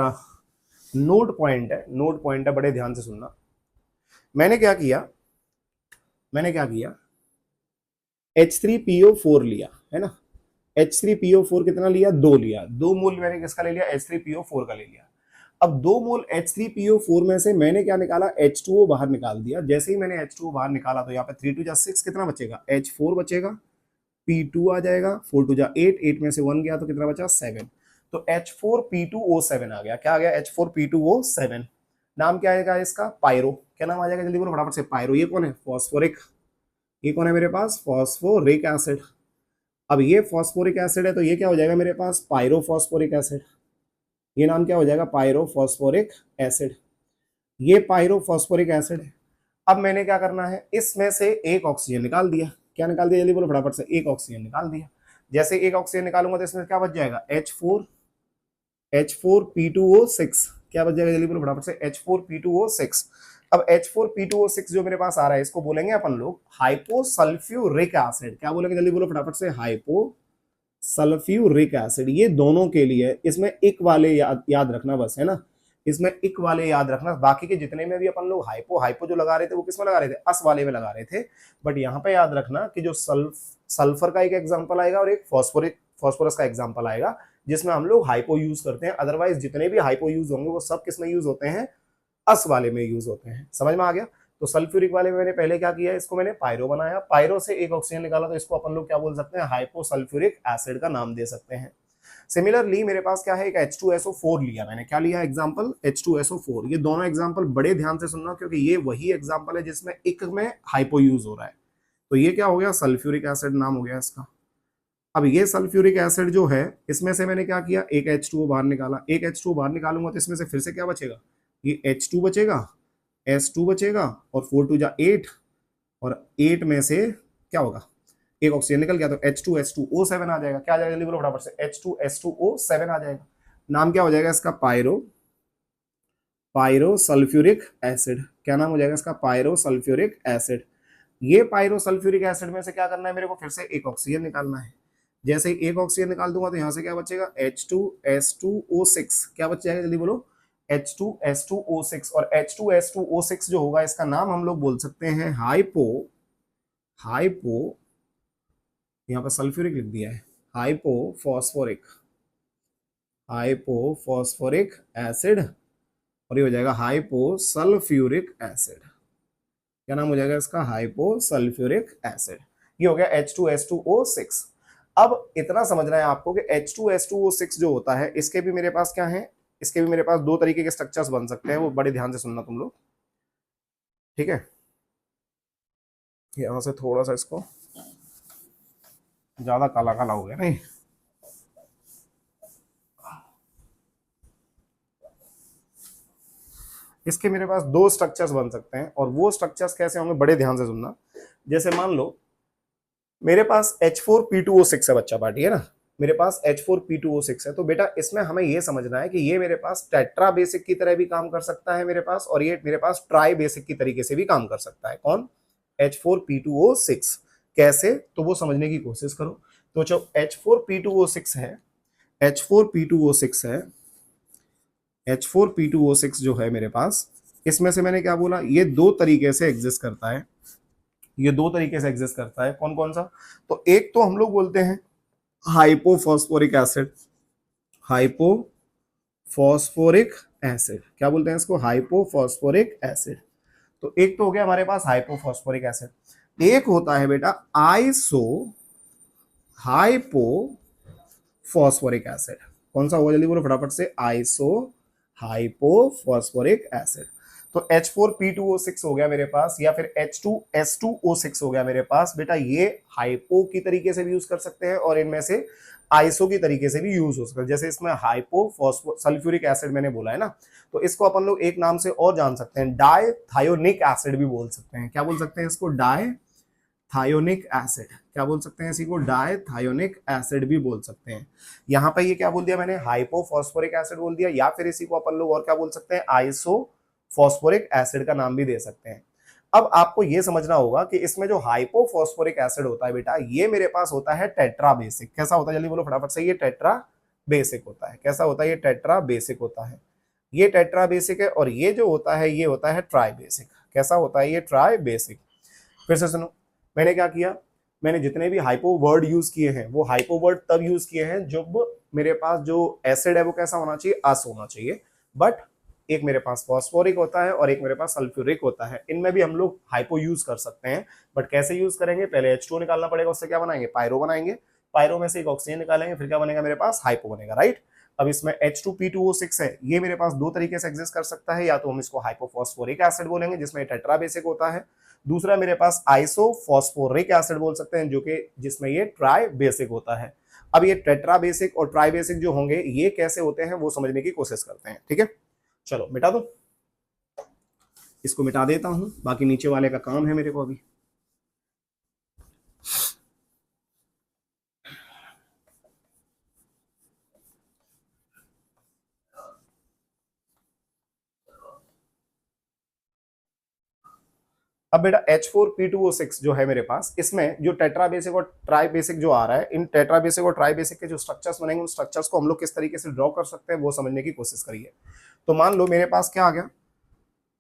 नोट पॉइंट है, बड़े ध्यान से सुनना। मैंने क्या किया, H3PO4 लिया, है ना। H3PO4 कितना लिया, 2 लिया। 2 मोल मैंने किसका ले लिया, H3PO4 का ले लिया। अब 2 मोल H3PO4 में से मैंने क्या निकाला, H2O बाहर निकाल दिया। जैसे ही मैंने H2O बाहर निकाला तो यहाँ पे 3 2 जा 6 कितना बचेगा, H4 बचेगा, P2 आ जाएगा, 4 2 जा 8, 8 में से 1 गया तो कितना बचा, 7। तो H4P2O7 आ गया। क्या आ गया, H4P2O7। नाम क्या आएगा इसका, पायरो। क्या नाम आ जाएगा, जल्दी बोलो फटाफट से, पायरो। ये कौन है, फॉस्फोरिक। ये कौन है मेरे पास, फॉस्फोरिक एसिड। अब ये फॉस्फोरिक एसिड है तो ये क्या हो जाएगा मेरे पास, पायरोफॉस्फोरिक एसिड। ये नाम क्या हो जाएगा, पायरोफॉस्फोरिक एसिड। ये पायरोफॉस्फोरिक एसिड है। अब मैंने क्या करना है, इसमें से एक ऑक्सीजन निकाल दिया। क्या निकाल दिया, जल्दी बोलो फटाफट से, एक ऑक्सीजन निकाल दिया। जैसे एक ऑक्सीजन निकालूंगा तो इसमें क्या बच जाएगा, H4P2O6। क्या बच जाएगा, जल्दी बोलो फटाफट से, H4P2O6। अब H4P2O6 जो मेरे पास आ रहा है, इसको बोलेंगे अपन लोग हाइपोसल्फ्यूरिक एसिड। क्या बोलेंगे, जल्दी बोलो फटाफट से, हाइपोसल्फ्यूरिक एसिड। ये दोनों के लिए इसमें इक वाले याद रखना बस, है ना। इसमें इक वाले याद रखना। बाकी के जितने में भी अपन लोग हाइपो हाइपो जो लगा रहे थे वो किस में लगा रहे थे, अस वाले में लगा रहे थे। बट यहाँ पे याद रखना कि जो सल्फर का एक एग्जांपल आएगा और एक फॉस्फोरस का एग्जांपल आएगा जिसमें हम लोग हाइपो यूज करते हैं। अदरवाइज जितने भी हाइपो यूज होंगे वो सब किस में यूज होते हैं, अस वाले में यूज होते हैं। समझ में आ गया। तो सल्फ्यूरिक वाले में मैंने पहले क्या किया, इसको मैंने पायरो बनाया। पायरो से एक ऑक्सीजन निकाला तो इसको अपन लोग क्या बोल सकते हैं, हाइपोसल्फ्यूरिक एसिड का नाम दे सकते हैं। सिमिलरली मेरे पास क्या है, एक H2SO4 लिया मैंने। क्या लिया एग्जांपल, H2SO4। ये दोनों एग्जांपल बड़े ध्यान से सुनना क्योंकि ये वही एग्जांपल है जिसमें एक में हाइपो यूज हो रहा है। तो ये क्या हो गया, सल्फ्यूरिक एसिड नाम हो गया इसका। अब ये सल्फ्यूरिक एसिड जो है, इसमें से मैंने क्या किया, एक H2O बाहर निकाला। एक H2O बाहर निकालूंगा तो इसमें से फिर से क्या बचेगा, ये H2 बचेगा, S2 बचेगा, और 4 2 जा 8, और 8 में से क्या होगा, एक ऑक्सीजन निकल गया, तो H2S2O7 आ जाएगा। क्या आ जाएगा जल्दी बोलो फटाफट से, H2S2O7 आ जाएगा। नाम क्या हो जाएगा इसका, पायरो सल्फ्यूरिक एसिड। क्या नाम हो जाएगा इसका, पायरो सल्फ्यूरिक एसिड। ये पायरो सल्फ्यूरिक एसिड में से क्या करना है मेरे को, फिर से एक ऑक्सीजन निकालना है। जैसे ही एक ऑक्सीजन निकाल दूंगा तो यहां से क्या बचेगा, H2S2O6। क्या बच जाएगा जल्दी बोलो, H2S2O6। और H2S2O6 जो होगा, इसका नाम हम लोग बोल सकते हैं हाइपो, यहाँ पर सल्फ्यूरिक लिख दिया है, हाइपोफॉस्फोरिक एसिड, और ये हो जाएगा हाइपोसल्फ्यूरिक एसिड। क्या नाम हो जाएगा इसका, हाइपोसल्फ्यूरिक एसिड। ये हो गया H2S2O6। अब इतना समझना है आपको कि H2S2O6 जो होता है, इसके भी मेरे पास क्या है, इसके भी मेरे पास दो तरीके के स्ट्रक्चर्स बन सकते हैं, वो बड़े ध्यान से सुनना तुम लोग, ठीक है। यहां से थोड़ा सा इसको, ज्यादा काला काला हो गया नहीं, इसके मेरे पास दो स्ट्रक्चर्स बन सकते हैं, और वो स्ट्रक्चर्स कैसे होंगे बड़े ध्यान से सुनना। जैसे मान लो मेरे पास H4P2O6 है, बच्चा पार्टी है ना, मेरे पास H4P2O6 है, तो बेटा इसमें हमें ये समझना है कि ये मेरे पास टेट्रा बेसिक की तरह भी काम कर सकता है मेरे पास, और ये मेरे पास ट्राई बेसिक की तरीके से भी काम कर सकता है। कौन, H4P2O6। कैसे, तो वो समझने की कोशिश करो। तो जो H4P2O6 है, H4P2O6 है, H4P2O6 जो है मेरे पास, इसमें से मैंने क्या बोला, ये दो तरीके से एग्जिस्ट करता है। ये दो तरीके से एग्जिस्ट करता है, कौन कौन सा, तो एक तो हम लोग बोलते हैं हाइपोफॉस्फोरिक एसिड, हाइपोफॉस्फोरिक एसिड, क्या बोलते हैं इसको, हाइपोफॉस्फोरिक एसिड। तो एक तो हो गया हमारे पास हाइपोफॉस्फोरिक एसिड। एक होता है बेटा आइसो हाइपोफॉस्फोरिक एसिड। कौन सा होगा जल्दी बोलो फटाफट से, आइसो हाइपोफॉस्फोरिक एसिड। तो H4P2O6 हो गया मेरे पास, या फिर H2S2O6 हो गया मेरे पास। बेटा ये हाइपो की तरीके से भी यूज कर सकते हैं, और इनमें से आइसो की तरीके से भी यूज हो सकता है। जैसे इसमें हाइपोफॉस्फो सल्फ्यूरिक एसिड मैंने बोला है ना, तो इसको अपन लोग एक नाम से और जान सकते हैं, डायथायोनिक एसिड भी बोल सकते हैं। क्या बोल सकते हैं इसको, डायथायोनिक एसिड। क्या बोल सकते हैं इसी को, डायथायोनिक एसिड भी बोल सकते हैं। यहां पर ये क्या बोल दिया मैंने, हाइपोफॉस्फोरिक एसिड बोल दिया, या फिर इसी को अपन लोग और क्या बोल सकते हैं, आइसो फॉस्फोरिक एसिड का नाम भी दे सकते हैं। अब आपको यह समझना होगा कि इसमें जो हाइपोफॉस्फोरिक एसिड होता है बेटा, ये मेरे पास होता है टेट्रा बेसिक। कैसा होता है जल्दी बोलो फटाफट से, ये टेट्रा बेसिक होता है। कैसा होता है, ये टेट्रा बेसिक होता है। ये टेट्रा बेसिक है, और ये जो होता है ये होता है ट्राई बेसिक। कैसा होता है, ये ट्राई बेसिक। फिर से सुनो, मैंने क्या किया, मैंने जितने भी हाइपो वर्ड यूज किए हैं, वो हाइपो वर्ड तब यूज किए हैं जब मेरे पास जो एसिड है वो कैसा होना चाहिए, अस होना चाहिए। बट एक मेरे पास फॉस्फोरिक होता है और एक मेरे पास सल्फ्यूरिक होता है, इनमें भी हम लोग हाइपो यूज कर सकते हैं। बट कैसे यूज करेंगे, पहले H2O निकालना पड़ेगा, उससे क्या बनाएंगे, पायरो बनाएंगे। पायरो में से एक ऑक्सीजन निकालेंगे, फिर क्या बनेगा मेरे पास, हाइपो बनेगा, राइट। अब इसमें H2P2O6 है, ये मेरे पास दो तरीके से एग्जिस्ट कर सकता है, या तो हम इसको हाइपोफॉस्फोरिक एसिड बोलेंगे जिसमें टेट्रा बेसिक होता है, दूसरा मेरे पास आइसोफॉस्फोरिक एसिड बोल सकते हैं जो कि जिसमें ये ट्राई बेसिक होता है। अब ये टेट्रा बेसिक और ट्राई बेसिक जो होंगे ये कैसे होते हैं वो समझने की कोशिश करते हैं, ठीक है। चलो मिटा दो, इसको मिटा देता हूं, बाकी नीचे वाले का काम है मेरे को अभी। अब बेटा H4P2O6 जो है मेरे पास, इसमें जो टेट्रा बेसिक और ट्राई बेसिक जो आ रहा है, इन टेट्रा बेसिक और ट्राई बेसिक के जो स्ट्रक्चर्स बनेंगे उन स्ट्रक्चर्स को हम लोग किस तरीके से ड्रॉ कर सकते हैं वो समझने की कोशिश करिए। तो मान लो मेरे पास क्या आ गया,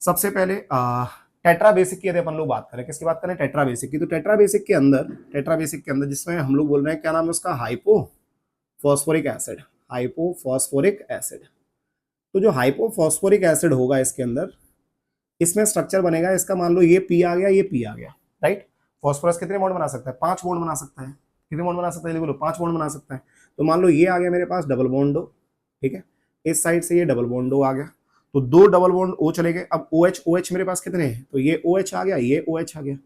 सबसे पहले टेट्रा बेसिक की यदि अपन लोग बात करें, किसकी बात करें, टेट्रा बेसिक की। तो टेट्रा बेसिक के अंदर जिसमें हम लोग बोल रहे हैं, क्या नाम है उसका, हाइपोफॉस्फोरिक एसिड, हाइपोफॉस्फोरिक एसिड। तो जो हाइपोफॉस्फोरिक एसिड होगा इसके अंदर, इसमें स्ट्रक्चर बनेगा इसका, मान लो ये पी आ गया, ये पी आ गया, राइट। फॉस्फोरस कितने बॉन्ड बना सकता है, 5 बॉन्ड बना सकता है। कितने बॉन्ड बना सकता है बोलो, 5 बॉन्ड बना सकता है। तो मान लो ये आ गया मेरे पास डबल बॉन्ड O, ठीक है। इस साइड से ये डबल बॉन्ड O आ गया, तो दो डबल बॉन्ड O चले गए। अब OH OH मेरे पास कितने हैं, तो ये OH आ गया, ये OH आ गया।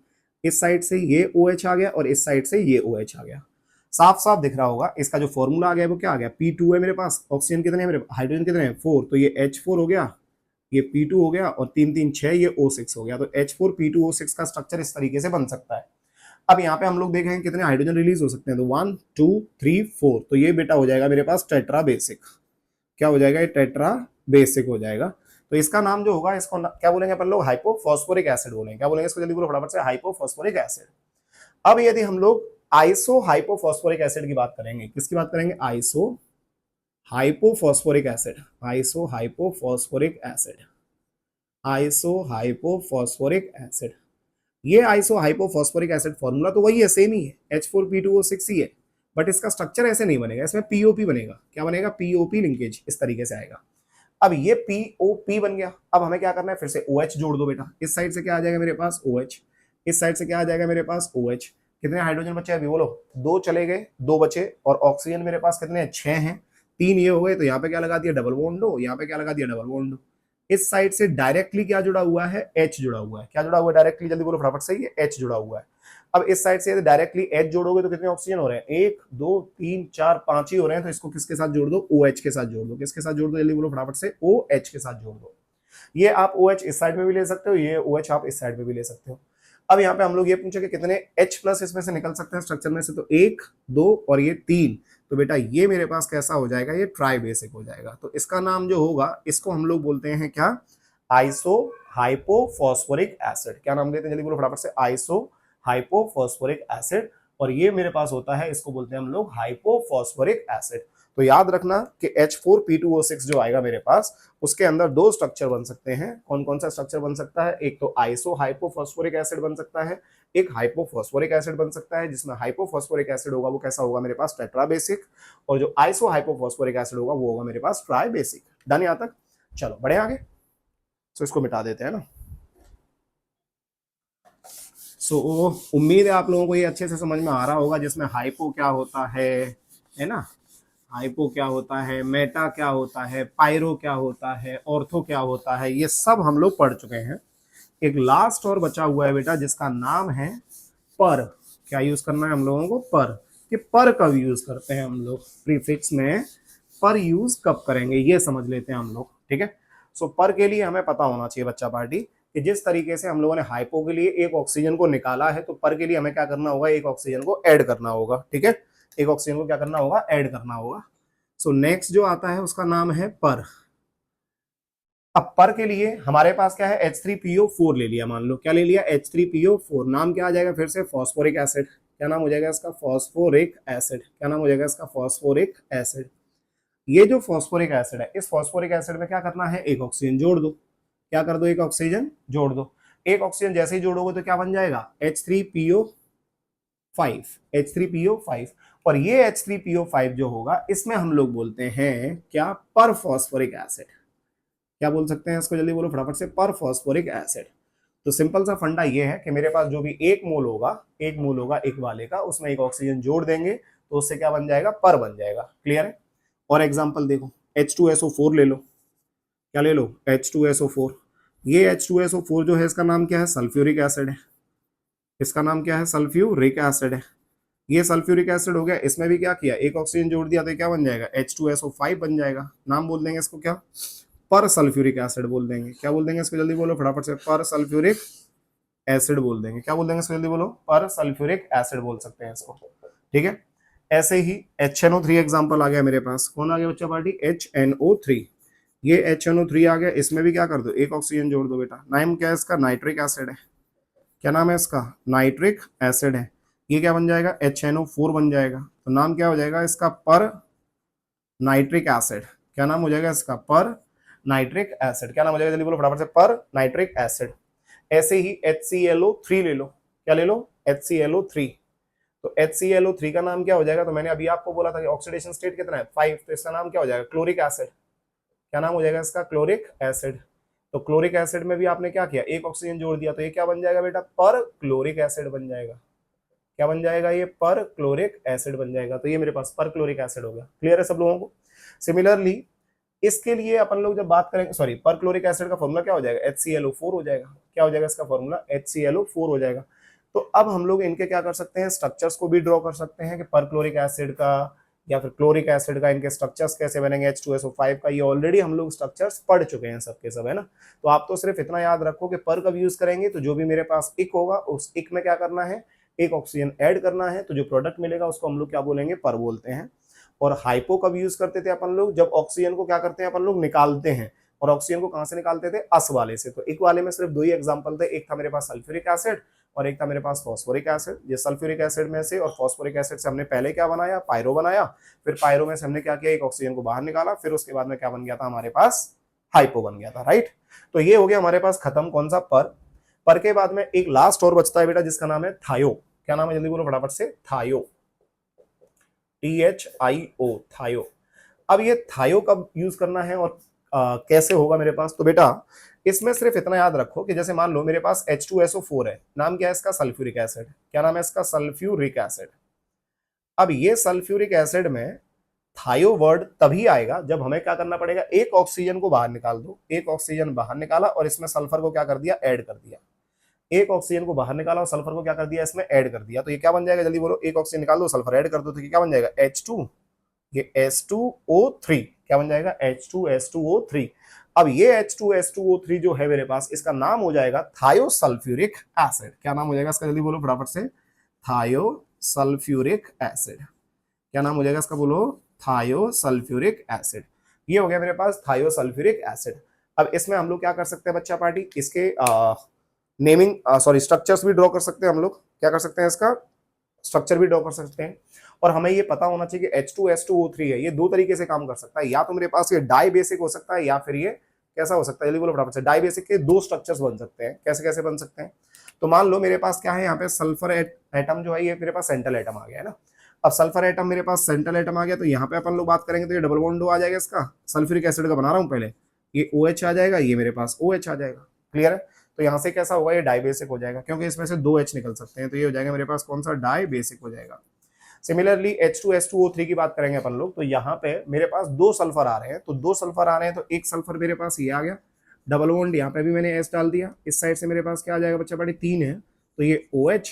इस साइड से ये OH आ गया और इस साइड से ये OH आ गया। साफ साफ दिख रहा होगा इसका जो फॉर्मूला आ गया वो क्या आ गया, P2 है मेरे पास, ऑक्सीजन कितने हैं मेरे, हाइड्रोजन कितने हैं 4, तो ये H4 हो गया, ये P2 हो गया और 3 3 6 ये O6 हो गया। तो H4P2O6 का स्ट्रक्चर इस तरीके से बन सकता है। अब यहाँ पे हम लोग देखें कितने हाइड्रोजन रिलीज हो सकते हैं, तो 1 2 3 4, तो ये बेटा हो जाएगा मेरे पास टेट्रा बेसिक। क्या हो जाएगा, ये टेट्रा बेसिक हो जाएगा। तो इसका नाम जो होगा इसको क्या बोलेंगे अपन लोग, हाइपोफॉस्फोरिक एसिड बोलेंगे। क्या बोलेंगे इसको, जल्दी बोलो फटाफट से, हाइपोफॉस्फोरिक एसिड। अब यदि हम लोग आइसो हाइपोफॉस्फोरिक एसिड की बात करेंगे, किसकी बात करेंगे, iso hypophosphoric acid, iso hypophosphoric acid, iso hypophosphoric acid. ये आइसो हाइपोफॉस्फोरिक एसिड फॉर्मूला तो वही है, सेम ही है, H4P2O6 ही है, बट इसका स्ट्रक्चर ऐसे नहीं बनेगा, इसमें POP बनेगा। क्या बनेगा, POP लिंकेज इस तरीके से आएगा। अब ये POP बन गया, अब हमें क्या करना है, फिर से OH जोड़ दो बेटा। इस साइड से क्या आ जाएगा मेरे पास OH, इस साइड से क्या आ जाएगा मेरे पास OH। कितने हाइड्रोजन बचे अभी बोलो, 2 चले गए, 2 बचे, और ऑक्सीजन मेरे पास कितने हैं, 6 हैं, 3 ये हो गए, तो यहाँ पे क्या लगा दिया, डबल बॉन्ड हो, यहाँ पे क्या लगा दिया, डबल बॉन्ड हो। इस साइड से डायरेक्टली क्या जुड़ा हुआ है, H जुड़ा हुआ है। क्या जुड़ा हुआ है डायरेक्टली, जल्दी बोलो फटाफट से, ये H जुड़ा हुआ है। अब इस साइड से डायरेक्टली H जोड़ोगे तो कितने ऑक्सीजन हो रहे हैं, 1 2 3 4 5 ही हो रहे हैं, तो इसको किसके साथ जोड़ दो, OH के साथ जोड़ दो। किसके साथ जोड़ दो, जल्दी बोलो फटाफट से, OH के साथ जोड़ दो। ये आप OH इस साइड में भी ले सकते हो, ये OH आप इस साइड में भी ले सकते हो। अब यहाँ पे हम लोग ये पूछे कि कितने H प्लस इसमें से निकल सकते हैं स्ट्रक्चर में से, तो 1 2 और ये 3, तो बेटा ये मेरे पास कैसा हो जाएगा, ये ट्राई बेसिक हो जाएगा। तो इसका नाम जो होगा इसको हम लोग बोलते हैं क्या, आइसो हाइपोफॉस्फोरिक एसिड। क्या नाम देते हैं, जल्दी बोलो फटाफट से, आइसो हाइपोफॉस्फोरिक एसिड। और ये मेरे पास होता है, इसको बोलते हैं हम लोग हाइपोफॉस्फोरिक एसिड। तो याद रखना कि H4P2O6 जो आएगा मेरे पास, उसके अंदर 2 स्ट्रक्चर बन सकते हैं। कौन कौन सा स्ट्रक्चर बन सकता है, एक तो आइसो हाइपोफॉस्फोरिक एसिड बन सकता है, एक हाइपोफॉस्फोरिक एसिड बन सकता है। जिसमें हाइपोफॉस्फोरिक एसिड होगा वो कैसा होगा मेरे पास, टेट्रा बेसिक, और जो आइसो हाइपोफॉस्फोरिक एसिड होगा वो होगा मेरे पास ट्राई बेसिक। डन यहां तक, चलो बढ़े आगे। सो इसको मिटा देते हैं ना। सो उम्मीद है आप लोगों को ये अच्छे से समझ में आ रहा होगा, जिसमें हाइपो क्या होता है ना, हाइपो क्या होता है, मेटा क्या होता है, पायरो क्या होता है, ऑर्थो क्या होता है, ये सब हम लोग पढ़ चुके हैं। एक लास्ट और बचा हुआ है बेटा, जिसका नाम है पर। क्या यूज करना है हम लोगों को, पर। कि पर कब यूज करते हैं हम लोग, प्रीफिक्स में पर यूज कब करेंगे, ये समझ लेते हैं हम लोग, ठीक है। सो पर के लिए हमें पता होना चाहिए बच्चा पार्टी, कि जिस तरीके से हम लोगों ने हाइपो के लिए एक ऑक्सीजन को निकाला है, तो पर के लिए हमें क्या करना होगा, एक ऑक्सीजन को ऐड करना होगा, ठीक है। एक ऑक्सीजन को क्या करना होगा, ऐड करना होगा। सो नेक्स्ट जो आता है उसका नाम है पर। अब पर के लिए हमारे पास क्या है, H3PO4 ले लिया, मान लो क्या ले लिया, H3PO4। नाम क्या आ जाएगा फिर से, फॉस्फोरिक एसिड। क्या नाम हो जाएगा इसका, फॉस्फोरिक एसिड। क्या नाम हो जाएगा इसका, फॉस्फोरिक एसिड। ये जो फॉस्फोरिक एसिड है, इस फॉस्फोरिक एसिड में क्या करना है, एक ऑक्सीजन जोड़ दो। क्या कर दो, एक ऑक्सीजन जोड़ दो। एक ऑक्सीजन जैसे ही जोड़ोगे तो क्या बन जाएगा, H3PO5, H3PO5। और ये H3PO5 जो होगा, इसमें हम लोग बोलते हैं क्या, पर फॉस्फोरिक एसिड। क्या बोल सकते हैं इसको, जल्दी बोलो फटाफट से, पर फॉस्फोरिक एसिड। तो सिंपल सा फंडा ये है कि मेरे पास जो भी एक मोल होगा, एक मोल होगा एक वाले का, उसमें एक ऑक्सीजन जोड़ देंगे तो उससे क्या बन जाएगा, पर बन जाएगा। क्लियर है। और एग्जांपल देखो, H2SO4 ले लो। क्या ले लो, H2SO4। ये H2SO4 जो है, इसका नाम क्या है, सल्फ्यूरिक एसिड है। इसका नाम क्या है, सल्फ्यूरिक एसिड है। ये सल्फ्यूरिक एसिड हो गया, इसमें भी क्या किया, एक ऑक्सीजन जोड़ दिया तो क्या बन जाएगा, H2SO5 बन जाएगा। नाम बोल देंगे इसको क्या, पर सल्फ्यूरिक एसिड बोल देंगे। क्या बोल देंगे इसको, जल्दी बोलो फटाफट से, पर सल्फ्यूरिक एसिड बोल देंगे। क्या बोल देंगे इसको, जल्दी बोलो, पर सल्फ्यूरिक एसिड बोल सकते हैं इसको, ठीक है। ऐसे ही HNO3 एग्जांपल आ गया मेरे पास। कौन आ गया बच्चा पार्टी, HNO3। ये HNO3 आ गया, इसमें भी क्या कर दो, एक ऑक्सीजन जोड़ दो बेटा। नाम क्या है इसका, नाइट्रिक एसिड है। क्या नाम है इसका, नाइट्रिक एसिड है। ये क्या बन जाएगा, HNO4 बन जाएगा। तो नाम क्या हो जाएगा इसका, पर नाइट्रिक एसिड। क्या नाम हो जाएगा इसका, पर नाइट्रिक एसिड। क्या नाम हो जाएगा, जल्दी बोलो फटाफट से, पर नाइट्रिक एसिड। ऐसे ही HClO3 ले लो। क्या ले लो, HClO3। तो HClO3 का नाम क्या हो जाएगा, तो मैंने अभी आपको बोला था कि ऑक्सीडेशन स्टेट कितना है, 5, तो इसका नाम क्या हो जाएगा, क्लोरिक एसिड। क्या नाम हो जाएगा इसका, क्लोरिक एसिड। तो क्लोरिक एसिड में भी आपने क्या किया, एक ऑक्सीजन जोड़ दिया, तो ये क्या बन जाएगा बेटा, पर क्लोरिक एसिड बन जाएगा। क्या बन जाएगा, ये पर क्लोरिक एसिड बन जाएगा। तो ये मेरे पास पर क्लोरिक एसिड हो गया। क्लियर है सब लोगों को। सिमिलरली इसके लिए अपन लोग जब बात करेंगे, सॉरी, पर क्लोरिक एसिड का फॉर्मूला क्या हो जाएगा, HClO4 हो जाएगा। क्या हो जाएगा इसका फॉर्मूला, HClO4 हो जाएगा। तो अब हम लोग इनके क्या कर सकते हैं, स्ट्रक्चर्स को भी ड्रॉ कर सकते हैं कि परक्लोरिक एसिड का या फिर क्लोरिक एसिड का इनके स्ट्रक्चर्स कैसे बनेंगे, H2SO5 का, ये ऑलरेडी हम लोग स्ट्रक्चर्स पढ़ चुके हैं सबके सब, है ना। तो आप तो सिर्फ इतना याद रखो कि पर कब यूज करेंगे, तो जो भी मेरे पास इक होगा उस इक में क्या करना है, एक ऑक्सीजन ऐड करना है, तो जो प्रोडक्ट मिलेगा उसको हम लोग क्या बोलेंगे, पर बोलते हैं। और हाइपो कब यूज करते थे अपन लोग, जब ऑक्सीजन को क्या करते हैं अपन लोग, निकालते हैं। और ऑक्सीजन को कहां से निकालते थे, अस वाले से। तो एक वाले में सिर्फ दो ही एग्जांपल थे, एक था मेरे पास सल्फ्यूरिक एसिड और एक था मेरे पास फॉस्फोरिक एसिड। ये सल्फ्यूरिक एसिड में से और फॉस्फोरिक एसिड से हमने पहले क्या बनाया, पायरो बनाया। फिर पायरो में से हमने क्या किया, एक ऑक्सीजन को बाहर निकाला, फिर उसके बाद में क्या बन गया था हमारे पास, हाइपो बन गया था, राइट। तो ये हो गया हमारे पास खत्म, कौन सा, पर के बाद में एक लास्ट और बचता है बेटा, जिसका नाम है थायो। क्या नाम है, जल्दी बोलो फटाफट से, थायो, THIO, थायो। अब ये थायो कब यूज करना है और कैसे होगा मेरे पास, तो बेटा इसमें सिर्फ इतना याद रखो कि जैसे मान लो मेरे पास H2SO4 है, नाम क्या है इसका, सल्फ्यूरिक एसिड। क्या नाम है इसका, सल्फ्यूरिक एसिड। अब ये सल्फ्यूरिक एसिड में थायो वर्ड तभी आएगा जब हमें क्या करना पड़ेगा, एक ऑक्सीजन को बाहर निकाल दो, एक ऑक्सीजन बाहर निकाला और इसमें सल्फर को क्या कर दिया, ऐड कर दिया। एक ऑक्सीजन को बाहर निकाला और सल्फर को क्या कर दिया, इसमें ऐड कर दिया। तो ये क्या बन जाएगा, जल्दी बोलो, एक ऑक्सीजन निकाल दो, सल्फर ऐड कर दो, तो ये क्या बन जाएगा, H2, ये H2O3। क्या बन जाएगा, H2S2O3। अब ये H2S2O3 जो है मेरे पास, इसका नाम हो जाएगा थायोसल्फ्यूरिक एसिड। क्या नाम हो जाएगा इसका, जल्दी बोलो फटाफट से, थायोसल्फ्यूरिक एसिड। क्या नाम हो जाएगा इसका, बोलो, थायोसल्फ्यूरिक एसिड। ये हो गया मेरे पास थायोसल्फ्यूरिक एसिड। अब इसमें हम लोग क्या कर सकते हैं बच्चा पार्टी, इसके नेमिंग सॉरी स्ट्रक्चर्स भी ड्रॉ कर सकते हैं हम लोग। क्या कर सकते हैं, इसका स्ट्रक्चर भी ड्रॉ कर सकते हैं। और हमें ये पता होना चाहिए कि H2S2O3 है, ये दो तरीके से काम कर सकता है, या तो मेरे पास ये डाई बेसिक हो सकता है या फिर ये कैसा हो सकता है, जल्दी बोलो फटाफट से, डाई बेसिक के दो स्ट्रक्चर्स बन सकते हैं। कैसे कैसे बन सकते हैं, तो मान लो मेरे पास क्या है, यहाँ पे सल्फर एटम जो है ये मेरे पास सेंट्रल एटम आ गया है ना। अब सल्फर एटम मेरे पास सेंट्रल एटम आ गया, तो यहाँ पे अपन लोग बात करेंगे तो ये डबल बॉन्ड आ जाएगा इसका, सल्फ्यूरिक एसिड का बना रहा हूँ पहले, ये OH आ जाएगा, ये मेरे पास OH आ जाएगा। क्लियर है, तो यहाँ से कैसा होगा, ये डाई बेसिक हो जाएगा, क्योंकि इसमें से दो H निकल सकते हैं, तो ये हो जाएगा मेरे पास कौन सा, डाई बेसिक हो जाएगा। सिमिलरली H2S2O3 की बात करेंगे अपन लोग, तो यहाँ पे मेरे पास दो सल्फर आ रहे हैं, तो दो सल्फर आ रहे हैं, तो एक सल्फर मेरे पास ये आ गया, डबल बॉन्ड यहाँ पे भी मैंने S डाल दिया, इस साइड से मेरे पास क्या आ जाएगा बच्चा बड़े, तीन है, तो ये OH,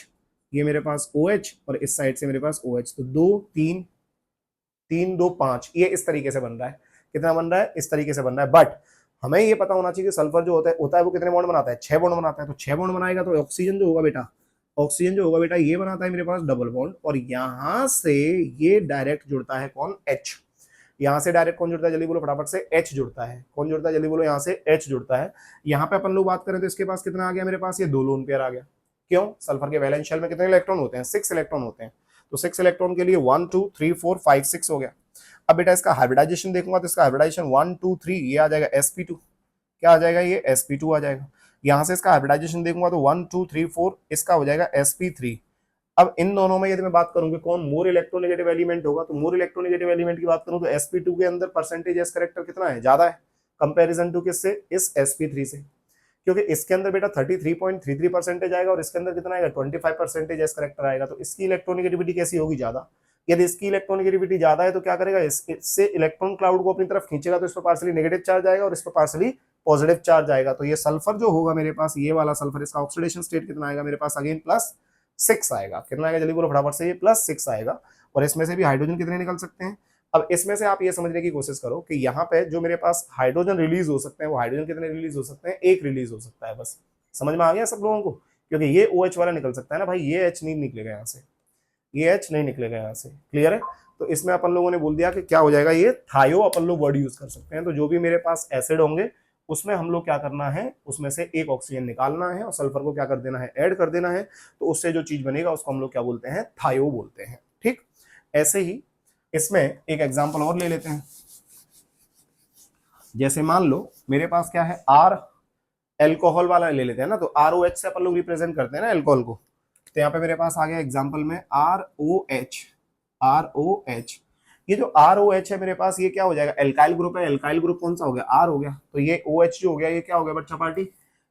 ये मेरे पास OH और इस साइड से मेरे पास OH, तो दो तीन, तीन दो पांच, ये इस तरीके से बन रहा है। कितना बन रहा है, इस तरीके से बन रहा है। बट हमें ये पता होना चाहिए कि सल्फर जो होता है वो कितने बॉन्ड बनाता है, 6 बॉन्ड बनाता है। तो 6 बॉन्ड बनाएगा तो ऑक्सीजन जो होगा बेटा, ऑक्सीजन जो होगा बेटा ये बनाता है मेरे पास डबल बॉन्ड, और यहां से ये डायरेक्ट जुड़ता है कौन, H। यहाँ से डायरेक्ट कौन जुड़ता है, जल्दी बोलो फटाफट से, H जुड़ता है। कौन जुड़ता है, जल्दी बोलो, यहाँ से H जुड़ता है। यहाँ पे अपन लोग बात करें तो इसके पास कितना आ गया मेरे पास, ये दो लोन पेयर आ गया। क्यों, सल्फर के वैलेंस शेल में कितने इलेक्ट्रॉन होते हैं, 6 इलेक्ट्रॉन होते हैं। तो 6 इलेक्ट्रॉन के लिए 1 2 3 4 5 6 हो गया। अब बेटा इसका हाइब्रिडाइजेशन देखूंगा तो इसका हाइब्रिडाइजेशन 1 2 3 ये आ जाएगा sp2। क्या आ जाएगा, ये sp2 आ जाएगा। यहां से इसका हाइब्रिडाइजेशन देखूंगा तो 1 2 3 4 इसका हो जाएगा sp3। अब इन दोनों में यदि मैं बात करूं कि कौन मोर इलेक्ट्रोनेगेटिव एलिमेंट होगा, तो मोर इलेक्ट्रोनेगेटिव एलिमेंट की बात करूं तो sp2 के अंदर परसेंटेज s करेक्टर कितना है, ज्यादा है कंपैरिजन टू किससे, इस sp3 से। क्योंकि इसके अंदर बेटा 33.33% आएगा और इसके अंदर कितना आएगा, 25% एस करेक्टर आएगा। तो इसकी इलेक्ट्रोनेगेटिविटी कैसी होगी, ज्यादा। यदि इसकी इलेक्ट्रोनेगेटिविटी ज्यादा है तो क्या करेगा, इससे इलेक्ट्रॉन क्लाउड को अपनी तरफ खींचेगा, तो इस पर पार्सली नेगेटिव चार्ज आएगा और इस पर पार्सली पॉजिटिव चार्ज आएगा। तो ये सल्फर जो होगा मेरे पास, ये वाला सल्फर, इसका ऑक्सीडेशन स्टेट कितना आएगा मेरे पास, अगेन +6 आएगा। कितना आएगा, जल्दी बोलो फटाफट से, ये +6 आएगा। और इसमें से भी हाइड्रोजन कितने निकल सकते हैं। अब इसमें से आप ये समझने की कोशिश करो कि यहाँ पे जो मेरे पास हाइड्रोजन रिलीज हो सकते हैं, वो हाइड्रोजन कितने रिलीज हो सकते हैं, एक रिलीज हो सकता है बस। समझ में आ गया सब लोगों को, क्योंकि ये OH वाला निकल सकता है ना भाई, ये H नहीं निकलेगा यहाँ से, ये H नहीं निकलेगा यहाँ से। क्लियर है, तो इसमें अपन लोगों ने बोल दिया कि क्या हो जाएगा, ये थायो अपन लोग वर्ड यूज कर सकते हैं। तो जो भी मेरे पास एसिड होंगे उसमें हम लोग क्या करना है, उसमें से एक ऑक्सीजन निकालना है और सल्फर को क्या कर देना है, ऐड कर देना है। तो उससे जो चीज बनेगा उसको हम लोग क्या बोलते हैं, थायो बोलते हैं। ठीक, ऐसे ही इसमें एक एग्जांपल और ले लेते हैं। जैसे मान लो मेरे पास क्या है, R एल्कोहल वाला ले लेते हैं ना, तो ROH से अपन लोग रिप्रेजेंट करते हैं ना एल्कोहल को। तो यहाँ पे मेरे पास आ गया एग्जांपल में ROH। ये जो ROH है मेरे पास, ये क्या हो जाएगा, एल्काइल ग्रुप है। एल्काइल ग्रुप कौन सा हो गया, R हो गया। तो ये OH जो हो गया, ये क्या हो गया बच्चा पार्टी,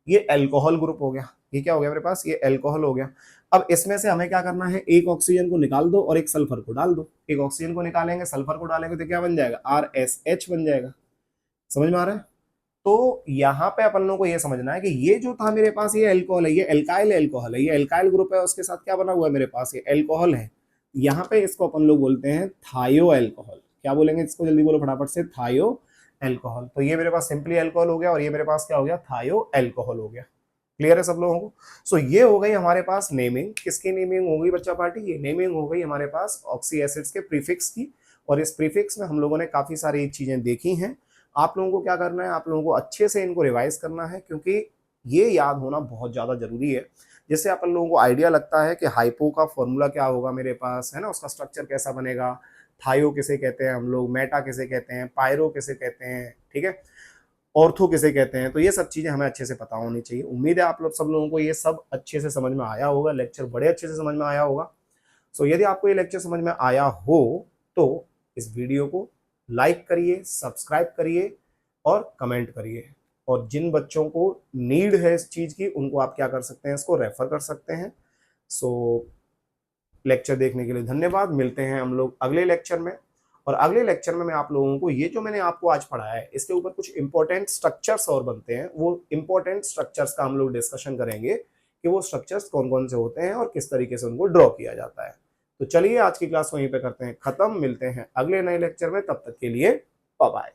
ये एल्कोहल ग्रुप हो गया। ये क्या हो गया मेरे पास, ये एल्कोहल हो गया। अब इसमें से हमें क्या करना है, एक ऑक्सीजन को निकाल दो और एक सल्फर को डाल दो। एक ऑक्सीजन को निकालेंगे, सल्फर को डालेंगे तो क्या बन जाएगा, RSH बन जाएगा। समझ में आ रहा है, तो यहाँ पे अपन लोगों को ये समझना है कि ये जो था मेरे पास ये अल्कोहल है, ये एल्काइल अल्कोहल है, ये एल्काइल ग्रुप है, उसके साथ क्या बना हुआ है मेरे पास, ये अल्कोहल है। यहाँ पे इसको अपन लोग बोलते हैं थायो अल्कोहल। क्या बोलेंगे इसको, जल्दी बोलो फटाफट से, थायो अल्कोहल। तो ये मेरे पास सिंपली अल्कोहल हो गया और ये मेरे पास क्या हो गया, थायो अल्कोहल हो गया। क्लियर है सब लोगों को। सो ये हो गई हमारे पास नेमिंग। किसकी नेमिंग हो गई बच्चा पार्टी, ये नेमिंग हो गई हमारे पास ऑक्सी एसिड्स के प्रीफिक्स की। और इस प्रीफिक्स में हम लोगों ने काफी सारी चीजें देखी हैं। आप लोगों को क्या करना है, आप लोगों को अच्छे से इनको रिवाइज करना है, क्योंकि ये याद होना बहुत ज्यादा जरूरी है। जिससे अपन लोगों को आइडिया लगता है कि हाइपो का फॉर्मूला क्या होगा मेरे पास, है ना, उसका स्ट्रक्चर कैसा बनेगा, थायो किसे कहते हैं हम लोग, मेटा किसे कहते हैं, पायरो किसे कहते हैं, ठीक है, ऑर्थो किसे कहते हैं। तो ये सब चीजें हमें अच्छे से पता होनी चाहिए। उम्मीद है आप लोग सब लोगों को ये सब अच्छे से समझ में आया होगा, लेक्चर बड़े अच्छे से समझ में आया होगा। सो यदि आपको ये लेक्चर समझ में आया हो तो इस वीडियो को लाइक करिए, सब्सक्राइब करिए और कमेंट करिए। और जिन बच्चों को नीड है इस चीज की, उनको आप क्या कर सकते हैं, इसको रेफर कर सकते हैं। सो लेक्चर देखने के लिए धन्यवाद। मिलते हैं हम लोग अगले लेक्चर में। और अगले लेक्चर में मैं आप लोगों को ये जो मैंने आपको आज पढ़ाया है, इसके ऊपर कुछ इंपॉर्टेंट स्ट्रक्चर्स और बनते हैं, वो इंपॉर्टेंट स्ट्रक्चर्स का हम लोग डिस्कशन करेंगे कि वो स्ट्रक्चर्स कौन कौन से होते हैं और किस तरीके से उनको ड्रॉ किया जाता है। तो चलिए आज की क्लास वहीं पे करते हैं खत्म। मिलते हैं अगले नए लेक्चर में, तब तक के लिए बाय बाय।